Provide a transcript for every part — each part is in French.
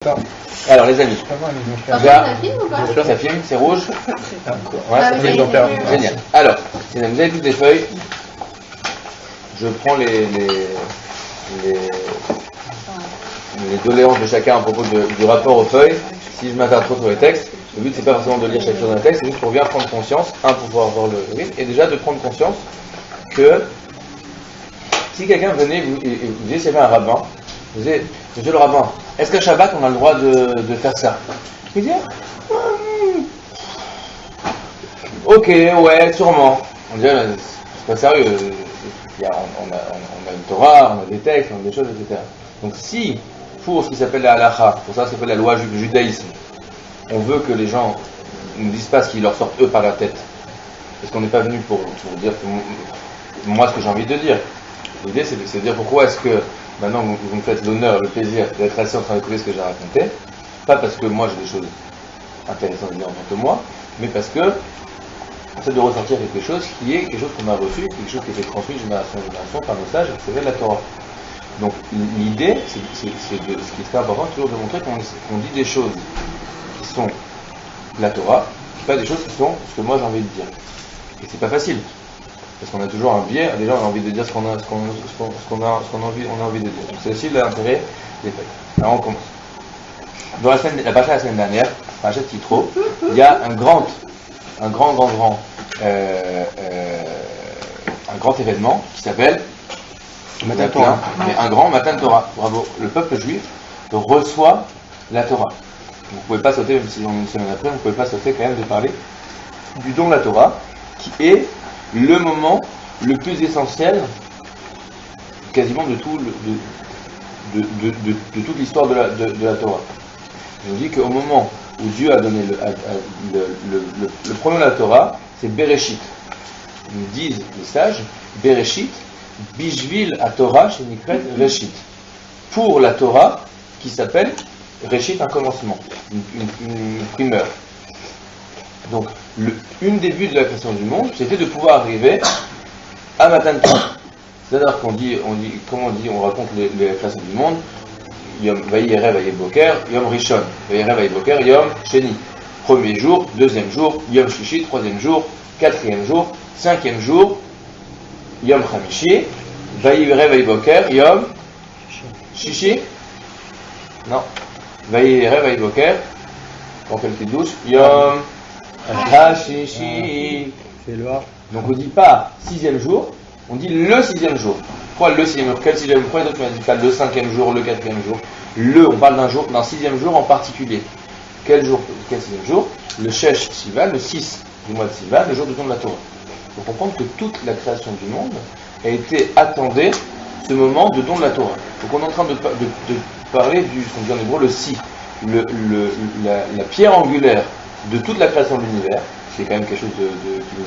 Alors les amis, Ça filme ou pas? ça filme, c'est rouge. Ouais, Ah, ça oui, filme. j'ai vu. Génial. Alors, vous avez toutes les feuilles. Je prends les doléances de chacun à propos du rapport aux feuilles. Si je m'attarde trop sur les textes, le but c'est pas forcément de lire chaque chose dans le texte, c'est juste pour bien prendre conscience, pour pouvoir voir le rythme, et déjà de prendre conscience que si quelqu'un venait et vous disait c'est un rabbin, vous disiez, monsieur le rabbin, est-ce qu'à Shabbat on a le droit de faire ça? Il dit, ok, ouais, sûrement. On dirait, c'est pas sérieux. On a une Torah, on a des textes, on a des choses, etc. Donc si, pour ce qui s'appelle la halacha, pour ça ce qui s'appelle la loi du judaïsme, on veut que les gens ne disent pas ce qui leur sort eux par la tête, parce qu'on n'est pas venu pour dire moi ce que j'ai envie de dire. L'idée c'est de dire pourquoi est-ce que maintenant vous me faites l'honneur, le plaisir d'être assis en train d'écouter ce que j'ai raconté, pas parce que moi j'ai des choses intéressantes à dire en tant que moi, mais parce que c'est de ressortir quelque chose qui est quelque chose qu'on a reçu, quelque chose qui a été transmis de génération en génération par nos sages, c'est vrai de la Torah. Donc l'idée, c'est ce qui est très important, toujours de montrer qu'on dit des choses qui sont la Torah, pas des choses qui sont ce que moi j'ai envie de dire. Et c'est pas facile, parce qu'on a toujours un biais, déjà on a envie de dire ce qu'on a envie de dire. Donc c'est aussi l'intérêt des feuilles. Alors on commence. Dans la partie de la semaine dernière, partie de Yitro, il y a un grand événement qui s'appelle Matan Torah, mais un grand Matan Torah. Bravo. Le peuple juif reçoit la Torah. Vous ne pouvez pas sauter, même si une semaine après, vous ne pouvez pas sauter quand même de parler du don de la Torah, qui est le moment le plus essentiel, quasiment de toute l'histoire de la Torah. Je vous dis qu'au moment où Dieu a donné le premier de la Torah, c'est Bereshit. Ils disent les sages, Bereshit, Bishvil à Torah, chez Nikret, Reshit. Pour la Torah, qui s'appelle Reshit, un commencement, une primeur. Donc, une des buts de la création du monde, c'était de pouvoir arriver à Matan Torah. C'est-à-dire on raconte les créations du monde, Yom Vayere Vayeboker, Yom Rishon, Vayere Vayeboker, Yom Sheni. Premier jour, deuxième jour, Yom Shishi, troisième jour, quatrième jour, cinquième jour, Yom Chamishi, Vayere Vayeboker, Yom Shishi. Non. Vayere Vayeboker, on fait une petite douche, Yom Hashishi. Donc on ne dit pas sixième jour, on dit le sixième jour. Pourquoi le sixième jour? Quel sixième jour? Pourquoi les autres ne disent pas le cinquième jour, le quatrième jour? On parle d'un sixième jour en particulier. Quel sixième jour? Le Shesh Sivan, le 6 du mois de Sivan, le jour du don de la Torah. Il faut comprendre que toute la création du monde a été attendée ce moment de don de la Torah. Donc on est en train de parler du, ce qu'on dit en hébreu, le si, la pierre angulaire de toute la création de l'univers. C'est quand même quelque chose qui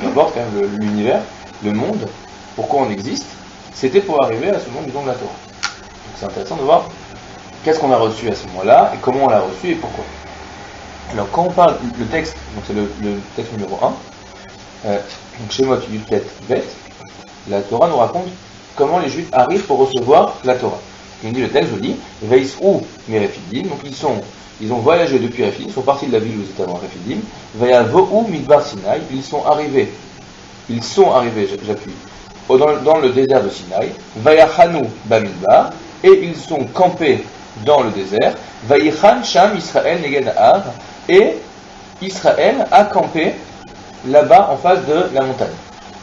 nous importe, quand même, l'univers, le monde, pourquoi on existe. C'était pour arriver à ce moment du don de la Torah. Donc c'est intéressant de voir qu'est-ce qu'on a reçu à ce moment-là, et comment on l'a reçu, et pourquoi. Alors quand on parle, le texte, donc c'est le texte numéro 1, donc Shemot Yutet Vet, la Torah nous raconte comment les Juifs arrivent pour recevoir la Torah. Il dit le texte, je lis, Veis'u Merefidim, donc ils ont voyagé depuis Rephidim, ils sont partis de la ville où ils étaient avant Rephidim, Vayavo'u Midbar Sinaï, ils sont arrivés, j'appuie, dans le désert de Sinaï, Vayachanu Bamidbar, et ils sont campés dans le désert, Vayichan Sham Israël Neged Ha'ar, et Israël a campé là-bas en face de la montagne.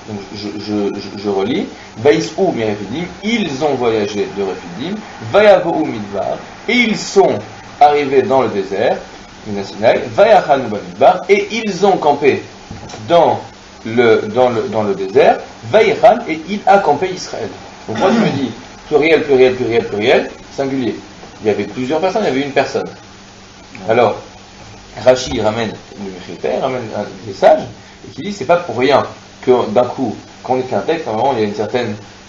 Donc je relis, Vais'u Merefidim, ils ont voyagé de Rephidim, Vayavo'u Midbar, et ils sont arrivés dans le désert, Sinaï, Vayachanu Bamidbar, et ils ont campé dans le désert, Vaïchan, et il a campé Israël. Donc moi je me dis, pluriel, singulier. Il y avait plusieurs personnes, il y avait une personne. Alors, Rashi ramène le Mechilter, ramène des sages, et qui dit, c'est pas pour rien que d'un coup, quand on écrit un texte, normalement il y a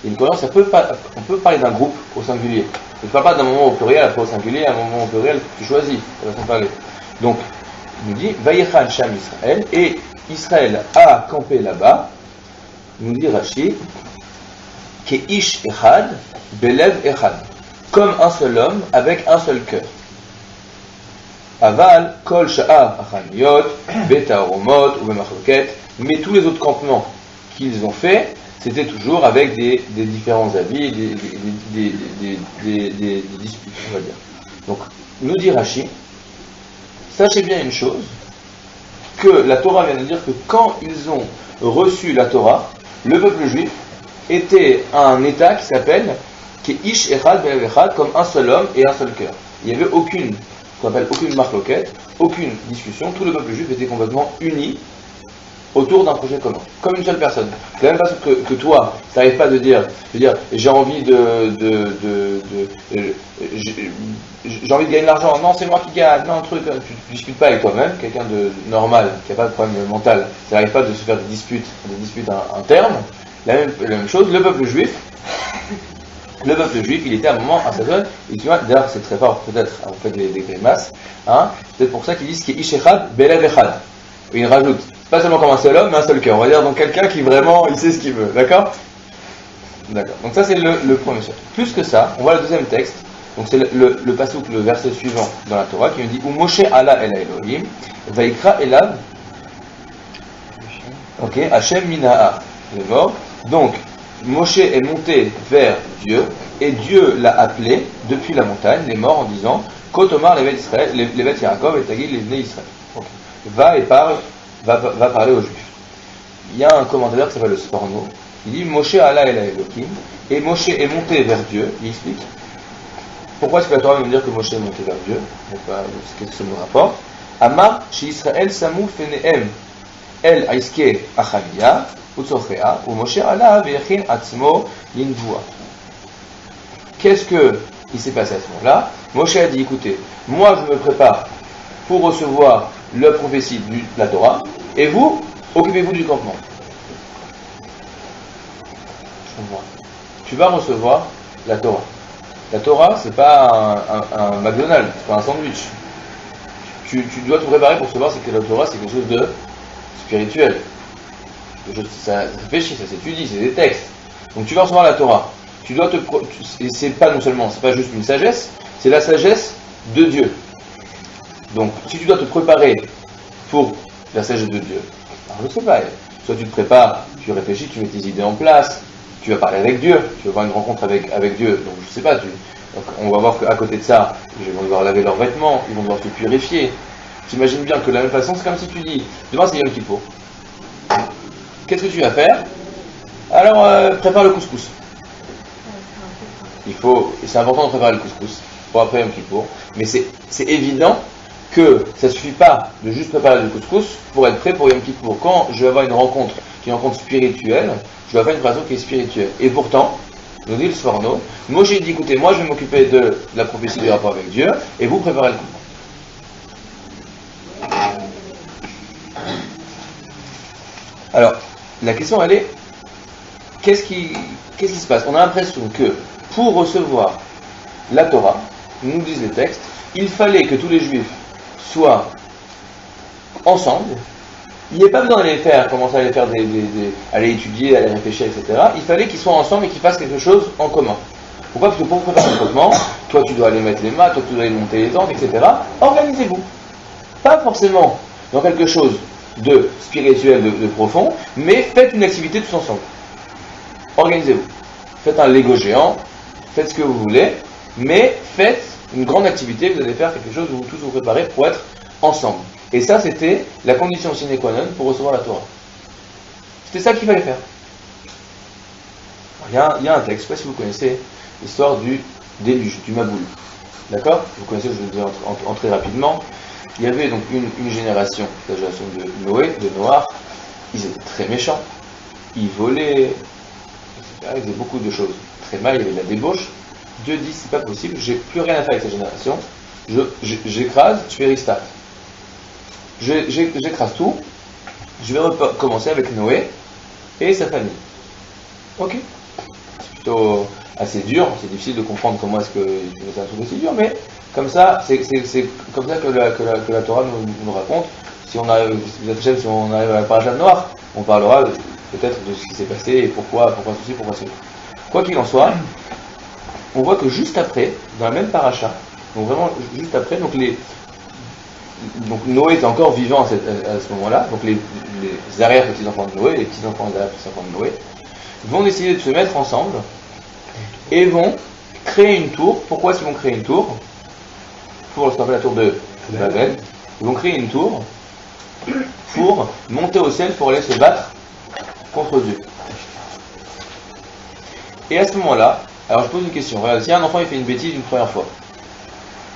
une cohérence, on peut parler d'un groupe au singulier. On ne parle pas d'un moment au pluriel, après au singulier, à un moment au pluriel, tu choisis, la façon de parler. Donc, il nous dit, Vaïchan Sham Israël, et Israël a campé là-bas, nous dit Rashi, Keish Echad, Belev Echad, comme un seul homme avec un seul cœur. Aval, Kol Sha'a Achaniyot, Betaoromot ou Bemachloket, mais tous les autres campements qu'ils ont fait, c'était toujours avec des différents avis, des disputes, on va dire. Donc, nous dit Rashi, sachez bien une chose, que la Torah vient de dire que quand ils ont reçu la Torah, le peuple juif était à un état qui s'appelle Ish Echad Be'ev Echad, comme un seul homme et un seul cœur. Il n'y avait aucune, ce qu'on appelle aucune marloquette, aucune discussion, tout le peuple juif était complètement uni autour d'un projet commun, comme une seule personne. C'est la même façon que toi, ça n'arrive pas de dire, j'ai envie j'ai envie de gagner de l'argent, non c'est moi qui gagne, non truc, tu ne discutes pas avec toi-même, quelqu'un de normal, qui n'a pas de problème mental, ça n'arrive pas de se faire des disputes internes. La même chose, le peuple juif, il était à un moment à sa zone, et tu vois, d'ailleurs c'est très fort, peut-être, vous faites des grimaces, hein, c'est peut-être pour ça qu'ils disent qu'il est Ishechad, Belev Echad. Il rajoute, pas seulement comme un seul homme, mais un seul cœur. On va dire donc quelqu'un qui vraiment, il sait ce qu'il veut, d'accord? D'accord. Donc ça c'est le premier chapitre. Plus que ça, on voit le deuxième texte. Donc c'est le passouk, le verset suivant dans la Torah, qui nous dit, Ou Moshe ala el Elohim, Vaikra elav, ok, Hashem mina'a, il est mort. Donc Moshe est monté vers Dieu, et Dieu l'a appelé depuis la montagne, les morts, en disant, Kotomar levet Israël, levet Yaakov et Tagil les Israël. Okay. Va parler aux Juifs. Il y a un commentateur qui s'appelle le Sforno, il dit Moshe ala el Elohim, et Moshe est monté vers Dieu, il explique. Pourquoi est-ce que la Torah veut dire que Moshe est monté vers Dieu? Qu'est-ce que ça nous rapporte? Amar chez Israël samou fenehem el aiske achania utzochea ou Moshe ala veyachin atzmo yinvua. Qu'est-ce qui s'est passé à ce moment-là? Moshe a dit écoutez, moi je me prépare pour recevoir la prophétie de la Torah, et vous, occupez-vous du campement. Tu vas recevoir la Torah. La Torah, c'est pas un McDonald's, c'est pas un sandwich. Tu dois te préparer pour recevoir que la Torah, c'est quelque chose de spirituel. Ça réfléchit, ça s'étudie, c'est des textes. Donc tu vas recevoir la Torah. Et c'est pas c'est pas juste une sagesse, c'est la sagesse de Dieu. Donc, si tu dois te préparer pour la sagesse de Dieu, alors je ne sais pas, soit tu te prépares, tu réfléchis, tu mets tes idées en place, tu vas parler avec Dieu, tu vas avoir une rencontre avec Dieu, donc je ne sais pas, donc on va voir qu'à côté de ça, ils vont devoir laver leurs vêtements, ils vont devoir te purifier. T'imagines bien que de la même façon, c'est comme si tu dis, demain c'est Yom Kippour. Qu'est-ce que tu vas faire? Alors, prépare le couscous. C'est important de préparer le couscous pour après Yom Kippour, mais c'est évident que ça ne suffit pas de juste préparer le couscous pour être prêt pour Yom Kippour. Quand je vais avoir une rencontre qui est une rencontre spirituelle, je vais avoir une préparation qui est spirituelle. Et pourtant, nous dit le Sforno, Moshe dit écoutez, moi je vais m'occuper de la prophétie du rapport avec Dieu, et vous préparez le couscous. Alors, la question elle est, qu'est-ce qui se passe? On a l'impression que pour recevoir la Torah, nous disent les textes, il fallait que tous les Juifs soient ensemble. Il n'y a pas besoin d'aller commencer à faire aller étudier, aller réfléchir, etc. Il fallait qu'ils soient ensemble et qu'ils fassent quelque chose en commun. Pourquoi? Parce que pour préparer un campement, toi tu dois aller mettre les mâts, toi tu dois aller monter les tentes, etc. Organisez-vous. Pas forcément dans quelque chose de spirituel, de profond, mais faites une activité tous ensemble. Organisez-vous. Faites un Lego géant, faites ce que vous voulez, mais faites une grande activité, vous allez faire quelque chose où vous tous vous préparez pour être ensemble. Et ça, c'était la condition sine qua non pour recevoir la Torah. C'était ça qu'il fallait faire. Il y a un texte, je ne sais pas si vous connaissez l'histoire du déluge, du Maboul. D'accord? Vous connaissez, je vais vous entrer rapidement. Il y avait donc une génération, la génération de Noé, de Noach. Ils étaient très méchants. Ils volaient, etc. Ils faisaient beaucoup de choses très mal, il y avait de la débauche. Dieu dit, c'est pas possible, j'ai plus rien à faire avec cette génération, j'écrase, je fais restart. J'écrase tout, je vais recommencer avec Noé et sa famille. Ok. C'est plutôt assez dur, c'est difficile de comprendre comment est-ce que c'est un truc aussi dur, mais comme ça, c'est comme ça que la Torah nous raconte. Si on arrive à la paracha de Noach, on parlera peut-être de ce qui s'est passé et pourquoi ceci, pourquoi cela. Quoi qu'il en soit, on voit que juste après, dans la même paracha, donc vraiment juste après, donc donc Noé était encore vivant à ce moment-là, donc les arrière-petits-enfants de Noé, les petits-enfants des arrière-petits-enfants de Noé, vont décider de se mettre ensemble et vont créer une tour. Pourquoi est-ce qu'ils vont créer une tour? Pour ce qu'on appelle la tour de Babel. Ils vont créer une tour pour monter au ciel pour aller se battre contre Dieu. Et à ce moment-là, alors je pose une question. Regarde, si un enfant il fait une bêtise une première fois,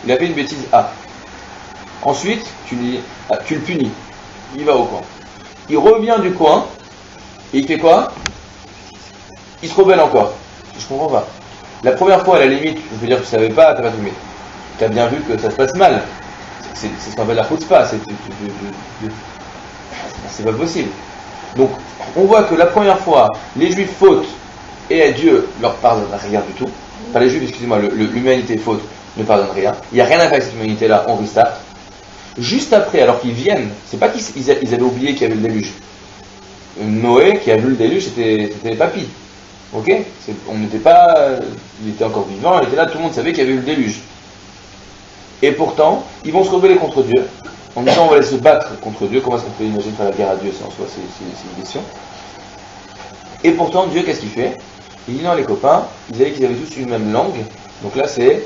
il a fait une bêtise A. Ensuite, tu le punis. Il va au coin. Il revient du coin et il fait quoi? Il se rebelle encore. Je comprends pas. La première fois, à la limite, je veux dire que tu savais pas, t'as pas filmé. Tu as bien vu que ça se passe mal. C'est ce qu'on appelle la chutzpah. C'est pas possible. Donc, on voit que la première fois, les Juifs fautent et Dieu leur pardonne rien du tout. Enfin, les Juifs, excusez-moi, l'humanité faute ne pardonne rien. Il n'y a rien à faire avec cette humanité-là, on restart. Juste après, alors qu'ils viennent, c'est pas qu'ils avaient oublié qu'il y avait le déluge. Noé, qui a vu le déluge, c'était les papis. Ok? On n'était pas. Il était encore vivant, il était là, tout le monde savait qu'il y avait eu le déluge. Et pourtant, ils vont se rebeller contre Dieu, en disant on va aller se battre contre Dieu. Comment est-ce qu'on peut imaginer faire la guerre à Dieu? C'est en soi, c'est une question. Et pourtant, Dieu, qu'est-ce qu'il fait? Il dit non, les copains, ils avaient tous une même langue, donc là c'est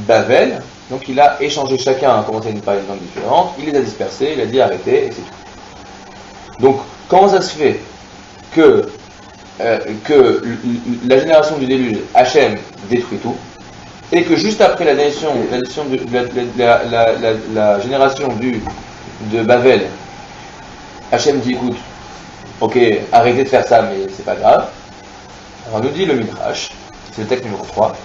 Babel, donc il a échangé chacun, a commencé à nous parler une langue différente, il les a dispersés, il a dit arrêtez, et c'est tout. Donc, comment ça se fait que la génération du déluge, Hachem détruit tout, et que juste après la génération de Babel, Hachem dit écoute, ok, arrêtez de faire ça, mais c'est pas grave. Alors nous dit le Midrash, c'est le texte numéro 3,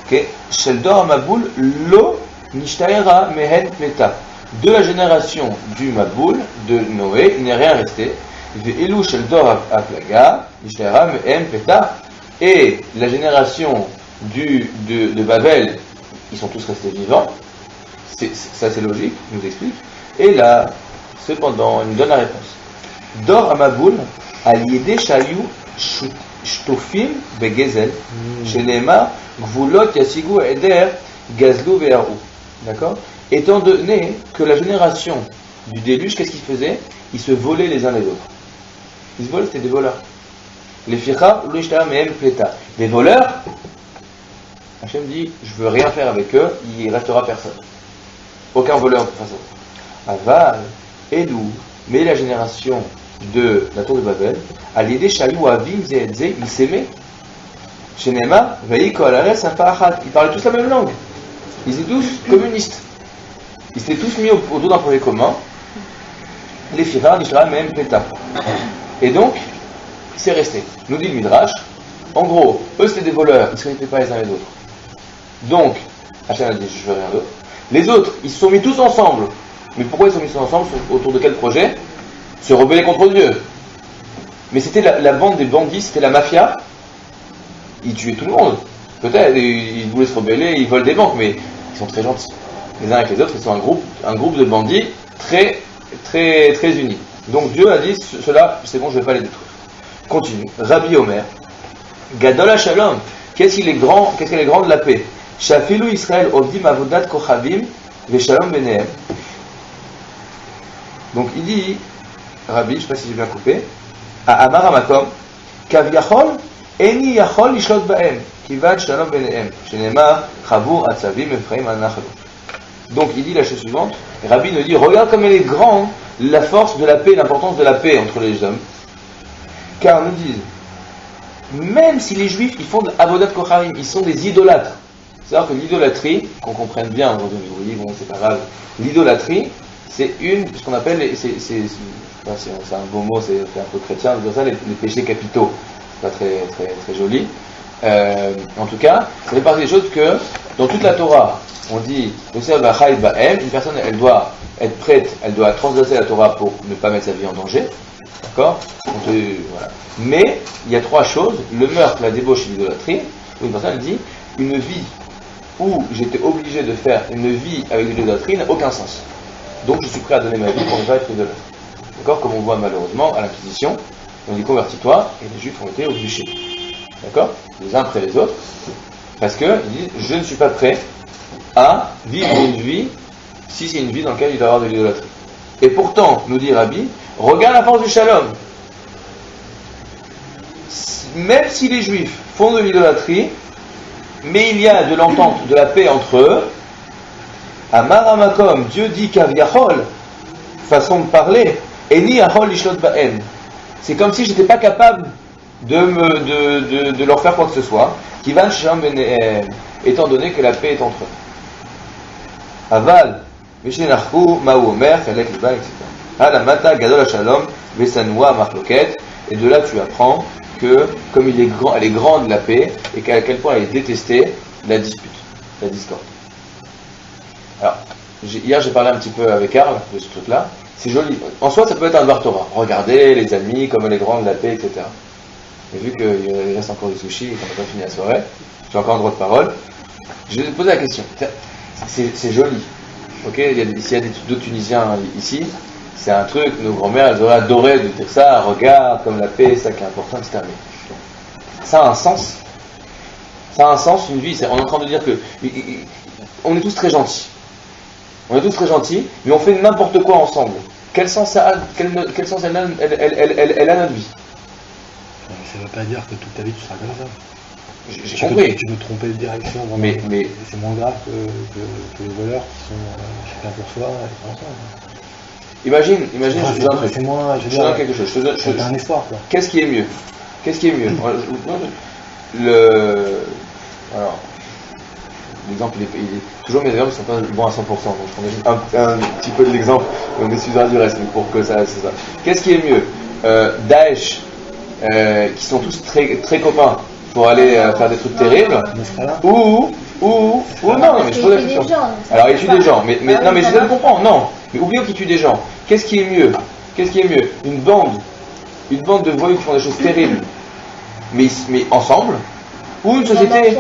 que Sheldor Amaboul lo nishtaera mehen pleta. De la génération du Maboul, de Noé, il n'est rien resté. Ve'elu Sheldor Aplaga nishtaera mehen pleta. Et la génération de Babel, ils sont tous restés vivants. Ça c'est logique, il nous explique. Et là, cependant, il nous donne la réponse. Dor Amaboul al-yedé shayou shtofim begezel shenema gvulot yasigu eder gazlu ve'aru. D'accord? Étant donné que la génération du déluge, qu'est-ce qu'ils faisaient? Ils se volaient les uns les autres. Ils se volaient, c'était des voleurs. Les ficha l'ishtar mehem pleta. Les voleurs, Hachem dit je veux rien faire avec eux, il ne restera personne. Aucun voleur de toute façon. Aval, Elou, mais la génération de la tour de Babel, à l'idée Shayou Avim Zedze, ils s'aimaient. Shenema, Veiko Alares, Safahat, ils parlaient tous la même langue. Ils étaient tous communistes. Ils s'étaient tous mis autour d'un projet commun. Les Firar, l'Ishra, même Peta. Et donc, c'est resté. Nous dit le Midrash, en gros, eux c'était des voleurs, ils ne se connaissaient pas les uns les autres. Donc, Hachem a dit je veux rien d'autre. Les autres, ils se sont mis tous ensemble. Mais pourquoi ils se sont mis tous ensemble? Autour de quel projet? Se rebeller contre Dieu. Mais c'était la bande des bandits, c'était la mafia. Ils tuaient tout le monde. Peut-être, ils voulaient se rebeller, ils volent des banques, mais ils sont très gentils. Les uns avec les autres, ils sont un groupe de bandits très, très, très unis. Donc Dieu a dit, cela, c'est bon, je ne vais pas les détruire. Continue. Rabbi Omer, Gadol HaShalom, qu'est-ce qu'elle est grande la paix? Shafilu Israël Ovdim Avodat Kochavim Veshalom Benehem. Donc il dit, Rabbi, je ne sais pas si j'ai bien coupé, à Amar Amakom, Kavyachol, Eni Yachol Lishlot Baem, Kivad Shalom Benehem, Shenema, Chavur, Atzavim, Ephraim, Anachlo. Donc il dit la chose suivante, Rabbi nous dit, regarde comme elle est grande, la force de la paix, l'importance de la paix entre les hommes. Car nous disent, même si les juifs, ils font de l'avodat kocharim, ils sont des idolâtres. C'est-à-dire que l'idolâtrie, qu'on comprenne bien aujourd'hui, vous voyez, bon, c'est pas grave, l'idolâtrie, c'est ce qu'on appelle, c'est un beau mot, c'est un peu chrétien, de dire ça, les péchés capitaux. C'est pas très, très, très joli. En tout cas, ça fait partie des choses que, dans toute la Torah, on dit, une personne, elle doit être prête, elle doit transgresser la Torah pour ne pas mettre sa vie en danger. D'accord? Voilà. Mais, il y a trois choses, le meurtre, la débauche et l'idolâtrie, où une personne, elle dit, une vie où j'étais obligé de faire une vie avec de l'idolâtrie n'a aucun sens. Donc, je suis prêt à donner ma vie pour ne pas être idolâtre. D'accord? Comme on voit malheureusement à l'Inquisition, on dit convertis-toi, et les Juifs ont été obligés. D'accord? Les uns après les autres, parce qu'ils disent, je ne suis pas prêt à vivre une vie si c'est une vie dans laquelle il doit y avoir de l'idolâtrie. Et pourtant, nous dit Rabbi, regarde la force du shalom. Même si les juifs font de l'idolâtrie, mais il y a de l'entente, de la paix entre eux, Amar Hamakom, Dieu dit Kaviachol, façon de parler, Eni Ahol Lishlot Ba'en. C'est comme si je n'étais pas capable de leur faire quoi que ce soit, Kivan Shalom Benehem, étant donné que la paix est entre eux. Aval, Mishenachou, Maou Omer, Chalek Liba, etc. Alamata, Gadol Shalom, Vesanoua, Marloket, et de là tu apprends que, comme il est grand, elle est grande la paix, et qu'à quel point elle est détestée, la dispute, la discorde. Alors, hier j'ai parlé un petit peu avec Karl de ce truc-là, c'est joli. En soi, ça peut être un Dvar Torah. Regardez les amis, comme elle est grande la paix, etc. Mais vu qu'il reste encore du sushi et qu'on n'a pas fini la soirée, j'ai encore un droit de parole, je vais te poser la question. C'est joli. Ok, s'il y a d'autres Tunisiens ici, c'est un truc, nos grands-mères, elles auraient adoré de dire ça, regarde, comme la paix, ça qui est important, etc. Mais ça a un sens. Ça a un sens, une vie. On est en train de dire que on est tous très gentils. On est tous très gentils, mais on fait n'importe quoi ensemble. Quel sens ça a, quel sens elle a notre vie? Ça ne veut pas dire que toute ta vie tu seras comme ça. J'ai compris. Tu peux te tromper de direction, mais c'est moins grave que les voleurs qui sont chacun pour soi et pour ensemble. Imagine, je te donne un truc. Je te donne quelque chose. Je te donne un espoir, quoi. Qu'est-ce qui est mieux? Alors, l'exemple, il est toujours mes exemples ne sont pas bons à 100%. Donc je prends juste un petit peu de l'exemple et on m'excusera du reste, mais pour que ça, c'est ça. Qu'est-ce qui est mieux? Daesh, qui sont tous très, très copains pour aller faire des trucs terribles, ou non, mais je pose la question. Alors il tue des gens, mais non, mais je le comprends, non. Mais oublions qu'il tue des gens. Qu'est-ce qui est mieux? Une bande de voyous qui font des choses terribles, mais ensemble, ou une société.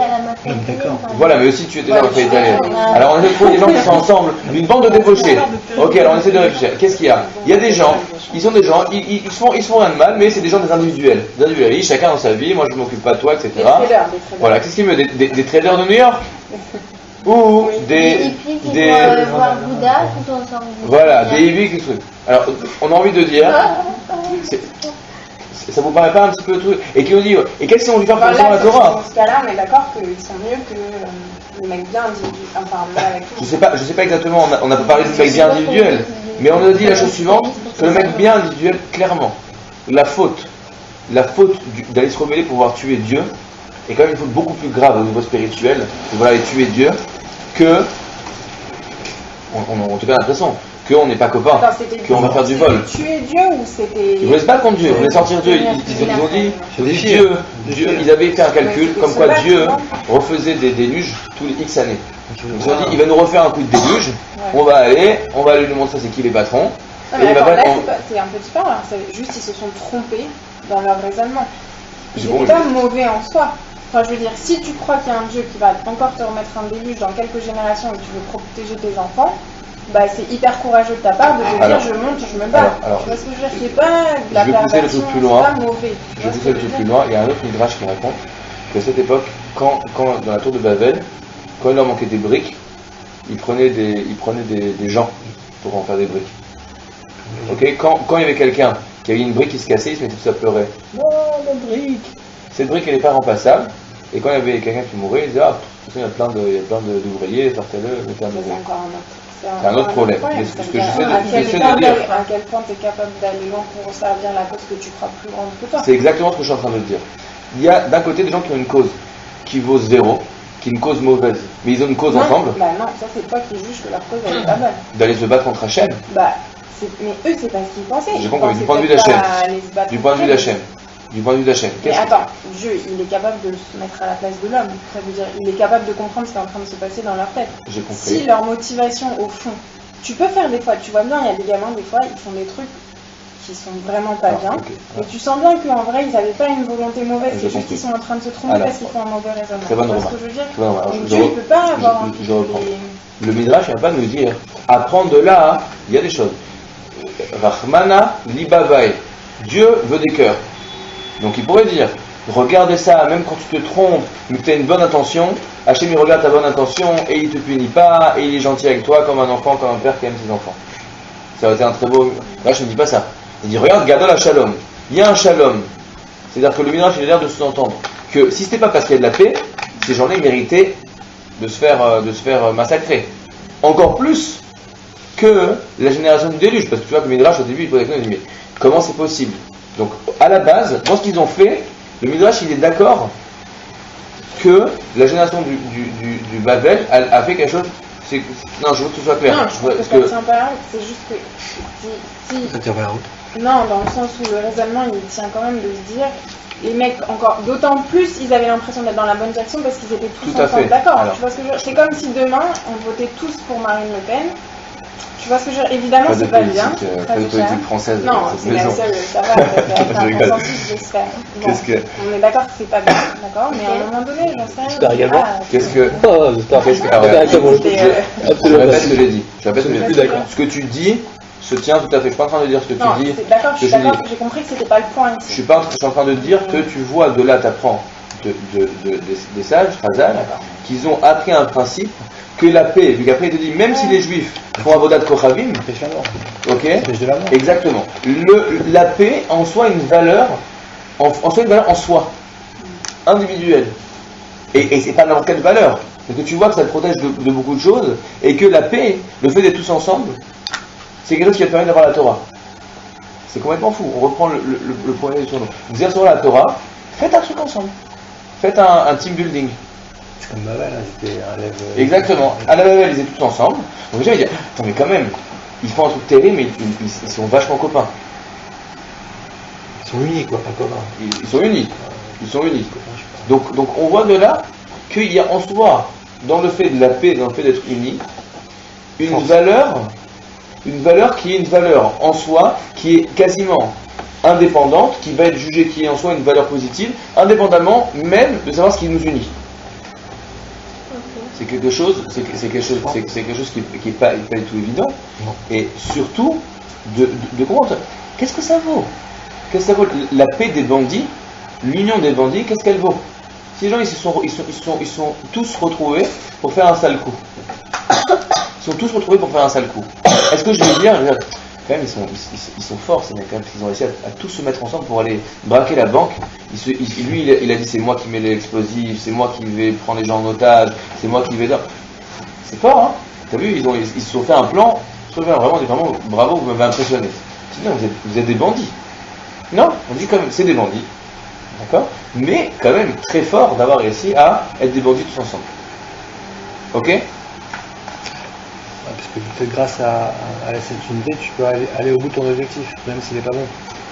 Voilà, mais aussi tu étais dans le pays italien. Alors on essaie de trouver des gens qui sont ensemble, une bande de débauchés. Ok, alors on essaie de réfléchir. Qu'est-ce qu'il y a? Il y a des gens, ils se font rien de mal, mais c'est des gens des individuels. Des individuels, chacun dans sa vie, moi je m'occupe pas de toi, etc. Des traders. Voilà, qu'est-ce qui est mieux? Des traders de New York? Ou des voir Bouddha tout ensemble. Voilà, des hippies, quelque chose. Alors, on a envie de dire, ça vous paraît pas un petit peu truc? Et qui nous dit, et qu'est-ce qu'on lui fait pour la Torah? Dans ce cas-là, on est d'accord qu'ils sont mieux que les mecs bien individuels. Enfin, avec tout. Je sais pas exactement, on n'a pas parlé de mec bien individuel, mais on a dit la chose suivante, que le mec bien individuel, clairement, la faute d'aller se rebeller pour pouvoir tuer Dieu, est quand même une faute beaucoup plus grave au niveau spirituel, de vouloir aller tuer Dieu, que, en tout cas l'impression, qu'on n'est pas copains, qu'on va faire du vol. Tuer Dieu ou c'était... Ils voulaient se battre contre Dieu, ils voulaient sortir Dieu, ils ont dit Dieu, ils avaient fait un calcul comme quoi Dieu refaisait des déluges tous les X années. Ils ont dit il va nous refaire un coup de déluge, on va aller lui montrer c'est qui les patrons. Et il va pas... c'est un peu différent, alors, juste ils se sont trompés dans leur raisonnement. Ils n'étaient pas mauvais en soi. Enfin, je veux dire, si tu crois qu'il y a un Dieu qui va encore te remettre un déluge dans quelques générations et que tu veux protéger tes enfants, bah c'est hyper courageux de ta part de te dire je monte, je me bats. Tu vois ce que je veux dire? C'est pas de la perversion, c'est pas mauvais. Je vais pousser le truc plus loin. Il y a un autre midrash qui raconte qu'à cette époque, quand dans la tour de Babel, quand il leur manquait des briques, ils prenaient des gens pour en faire des briques. Ok, quand il y avait quelqu'un qui avait une brique qui se cassait, ils se mettaient tous à pleurer. Non, la brique! Cette brique, elle n'est pas remplaçable. Et quand il y avait quelqu'un qui mourait, ils disaient il y a plein d'ouvriers, sortez-le, mettez un nouveau. C'est un autre problème. Ce que j'essaie de dire. À quel point tu es capable d'aller loin pour servir la cause que tu crois plus grande que toi? C'est exactement ce que je suis en train de dire. Il y a d'un côté des gens qui ont une cause qui vaut zéro, qui est une cause mauvaise, mais ils ont une cause ensemble. Bah non, ça c'est toi qui juges que leur cause elle est pas bonne. D'aller se battre contre Hachem. Bah, mais eux c'est pas ce qu'ils pensaient. J'ai compris, du point de vue d'Hachem. Du point de vue d'Hachem. Mais attends, Dieu, il est capable de se mettre à la place de l'homme. Ça veut dire, il est capable de comprendre ce qui est en train de se passer dans leur tête. J'ai compris. Si leur motivation, au fond, tu peux faire des fois, tu vois bien, il y a des gamins, des fois, ils font des trucs qui sont vraiment pas bien. Okay. Et tu sens bien qu'en vrai, ils n'avaient pas une volonté mauvaise, c'est juste qu'ils sont en train de se tromper parce qu'ils font un mauvais raisonnement. Très bonne remarque. Ce que je veux dire. Donc Dieu, il peut pas avoir Le Midrash ne va pas nous dire, apprendre de là, il y a des choses. Rahmana libavai. Dieu veut des cœurs. Donc il pourrait dire, regardez ça, même quand tu te trompes, mais que tu as une bonne intention, Hachem il regarde ta bonne intention et il te punit pas, et il est gentil avec toi comme un enfant, comme un père qui aime ses enfants. Ça aurait été un très beau... Là je ne dis pas ça. Il dit regarde, garde la shalom. Il y a un shalom. C'est-à-dire que le Midrash il a l'air de sous-entendre que si c'était pas parce qu'il y a de la paix, ces gens-là méritaient de se faire massacrer. Encore plus que la génération du déluge, parce que tu vois que le Midrash au début il pose la question, il dit mais comment c'est possible? Donc à la base, dans ce qu'ils ont fait, le Midrash il est d'accord que la génération du Babel a fait quelque chose. Non, je veux que ce soit clair. Non, je trouve que ça tient pas la route, c'est juste que si Ça tient pas la route. non, dans le sens où le raisonnement il tient quand même de se dire les mecs encore d'autant plus ils avaient l'impression d'être dans la bonne direction parce qu'ils étaient tous Tout à ensemble fait. d'accord. Alors. Tu vois ce que je veux dire? C'est comme si demain on votait tous pour Marine Le Pen. Tu vois ce que je veux dire? Évidemment Pas de c'est pas politique, bien. pas de politique française Non, dans cette c'est bien maison. sûr, ça va, c'est Je un rigole. consensus, j'espère. Bon, Qu'est-ce que- on est d'accord que c'est pas bien, d'accord, mais à un moment donné, j'en sais rien. J'espère également. Qu'est-ce que... Oh, j'espère. Qu'est-ce que... Ah ouais, C'était, je répète ce que j'ai dit. Je répète ce que j'ai Je suis dit. d'accord. Ce que tu dis se tient tout à fait. Je suis pas en train de dire ce que non, tu dis. c'est d'accord, je suis ce que d'accord, dis. j'ai compris que c'était pas le point Je ici. suis pas je suis en train de dire que tu vois de là, tu apprends des sages, Chazal, qu'ils ont appris un principe que la paix, vu qu'après il te dit, même si les juifs font avodat kochavim, Ça pêche la mort. ok, Ça pêche de la mort. exactement, la paix en soi une valeur, en soi une valeur en soi, individuelle, et c'est pas n'importe quelle valeur, parce que tu vois que ça te protège de beaucoup de choses, et que la paix, le fait d'être tous ensemble, c'est quelque chose qui va te permettre d'avoir la Torah. C'est complètement fou. On reprend le premier sur nous. Vous êtes sur la Torah, faites un truc ensemble. Faites un team building. C'est comme Babel, hein, c'était un lève. Exactement. À la Babel, ils étaient tous ensemble. Donc les gens ils disent, attends mais quand même, ils font un truc terrible, mais ils sont vachement copains. Ils sont unis, quoi, pas communs. Ils sont unis. Ils sont unis. Copains, je sais pas. Donc on voit de là qu'il y a en soi, dans le fait de la paix, dans le fait d'être unis, une Force. valeur qui est une valeur en soi, qui est quasiment indépendante, qui va être jugée qui est en soi une valeur positive, indépendamment même de savoir ce qui nous unit. C'est quelque chose qui est pas du tout évident. Non. Et surtout de comprendre qu'est-ce que ça vaut. Qu'est-ce que ça vaut la paix des bandits, l'union des bandits, qu'est-ce qu'elle vaut? Si les gens ils sont tous retrouvés pour faire un sale coup. Ils sont tous retrouvés pour faire un sale coup. Est-ce que je vais dire, quand même ils sont forts ces mecs, quand même, parce qu'ils ont réussi à tous se mettre ensemble pour aller braquer la banque. Lui il a dit c'est moi qui mets l'explosif, c'est moi qui vais prendre les gens en otage, c'est moi qui vais là. C'est fort, hein. T'as vu, ils se sont fait un plan. Vraiment bravo, vous m'avez impressionné. Sinon vous êtes des bandits. Non, on dit quand même c'est des bandits. D'accord? Mais quand même très fort d'avoir réussi à être des bandits tous ensemble. Ok? Ouais, parce que peut-être grâce à cette unité, tu peux aller au bout de ton objectif, même s'il n'est pas bon.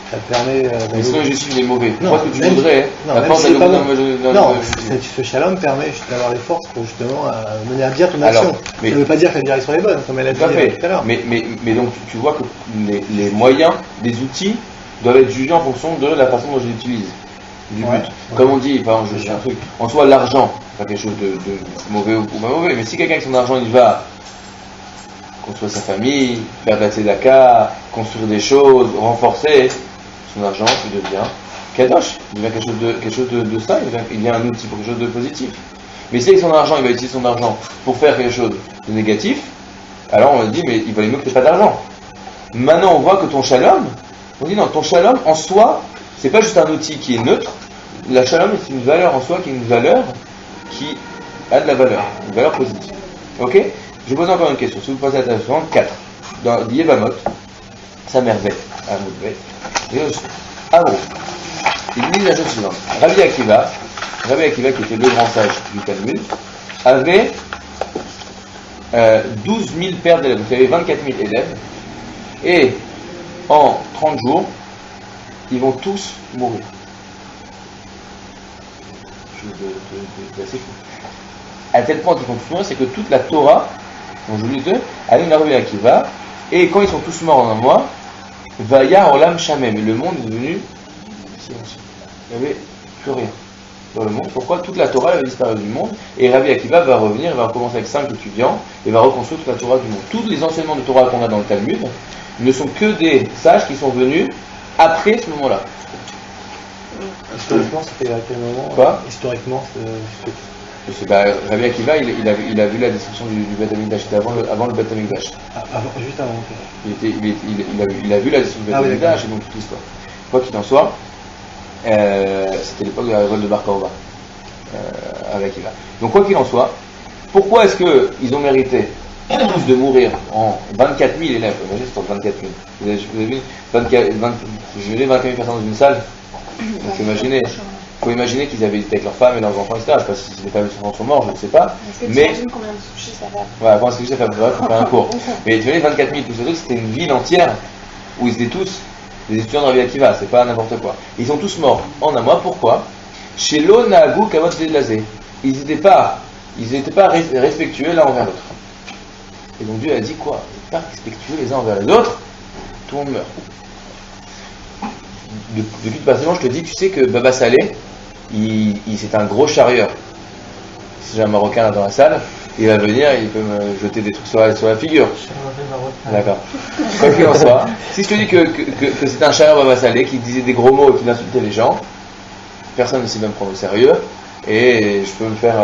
Ça te permet. Mais sinon, je suis des mauvais. Non, Pourquoi que tu même- voudrais non, la même force si c'est pas d'aller bon. au bout Non, ce shalom permet juste d'avoir les forces pour justement mener à bien ton Alors, action. mais- Ça ne veut pas dire que la direction est bonne, comme elle a dit Tout à fait. tout à l'heure. Mais donc, tu vois que les moyens, les outils doivent être jugés en fonction de la façon dont je les utilise. Du Ouais. but. Comme on dit, par exemple, je dis un truc, en soi, l'argent, c'est pas quelque chose de mauvais ou pas mauvais, mais si quelqu'un avec son argent, il va construire sa famille, faire de la tzedaka, construire des choses, renforcer son argent, il devient kadosh, il devient quelque chose de ça, il devient un outil pour quelque chose de positif. Mais si avec son argent, il va utiliser son argent pour faire quelque chose de négatif, alors on dit, mais il valait mieux que tu n'aies pas d'argent. Maintenant, on voit que ton shalom, on dit non, ton shalom en soi, c'est pas juste un outil qui est neutre. La shalom, c'est une valeur en soi qui est une valeur qui a de la valeur, une valeur positive. Ok? Je pose encore une question. Si vous posez la table suivante, 4. Dans Yevamot, sa mère bête, Aro, il dit la chose suivante. Rabbi Akiva, qui était le grand sage du Talmud, avait 12 000 paires d'élèves. Donc il y avait 24 000 élèves. Et en 30 jours, ils vont tous mourir. Assez fou. À tel point qu'ils vont tous mourir, c'est que toute la Torah, dont je vous dis, elle est Rabbi Akiva, et quand ils sont tous morts en un mois, Vaya Olam Shamem, et le monde est devenu silencieux. Il n'y avait plus rien dans le monde. Pourquoi? Toute la Torah avait disparu du monde, et Rabbi Akiva va revenir, il va recommencer avec 5 étudiants, et va reconstruire toute la Torah du monde. Tous les enseignements de Torah qu'on a dans le Talmud ne sont que des sages qui sont venus après ce moment-là. Historiquement, c'était à quel moment Quoi Historiquement, Je sais pas, Rabbi Akiva, il a vu la destruction du Beth Amikdash, c'était avant le Beth Amikdash. Juste avant. Il a vu la destruction du Beth Amikdash et donc toute l'histoire. Quoi qu'il en soit, c'était l'époque de la révolte de Bar Korba, Rabbi Akiva. Donc quoi qu'il en soit, pourquoi est-ce qu'ils ont mérité tous de mourir en 24 000 élèves? Imaginez, c'est en 24 000. Vous avez vu 24 000 personnes dans une salle. Donc imaginez. Il faut imaginer qu'ils avaient été avec leurs femmes et leurs enfants, etc. Je ne sais pas si les femmes et leurs enfants sont morts, je ne sais pas. Est-ce que tu imagines combien de sushis ça fait? Ouais, combien de sushis ça fait? Il faut faire un cours. Mais tu vois, les 24 000, tout ce truc, c'était une ville entière où ils étaient tous des étudiants de Rabbi Akiva, c'est pas n'importe quoi. Ils sont tous morts en un mois, pourquoi? Chez l'Onagou Kavod Zedlazé. Ils n'étaient pas respectueux l'un envers l'autre. Et donc Dieu a dit quoi? Ils n'étaient pas respectueux les uns envers les autres, tout le monde meurt. Depuis le passage, je te dis, tu sais que Baba Saleh, c'est un gros charrieur. Si j'ai un Marocain là dans la salle, il va venir, il peut me jeter des trucs sur la figure. D'accord. Quoi qu'il en soit, si je te dis que c'est un charrieur Baba Saleh qui disait des gros mots et qui insultait les gens, personne ne sait même prendre au sérieux, et je peux me faire...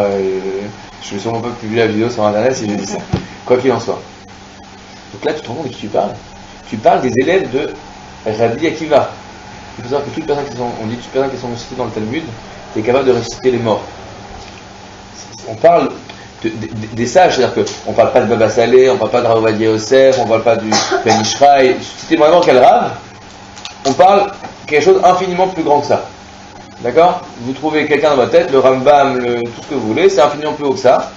je vais sûrement pas publier la vidéo sur internet si je dis ça. Quoi qu'il en soit. Donc là, tu te rends compte de qui tu parles? Tu parles des élèves de Rabbi Akiva. Il faut savoir que toutes les personnes qui sont citées dans le Talmud, tu es capable de ressusciter les morts. On parle des sages, c'est-à-dire qu'on ne parle pas de Baba Saleh, on ne parle pas de Rav Ovadia Yosef, on ne parle pas du Ben Ishraï. Citez-moi n'importe quel Rav, on parle quelque chose d'infiniment plus grand que ça. D'accord? Vous trouvez quelqu'un dans votre tête, le Rambam, tout ce que vous voulez, c'est infiniment plus haut que ça.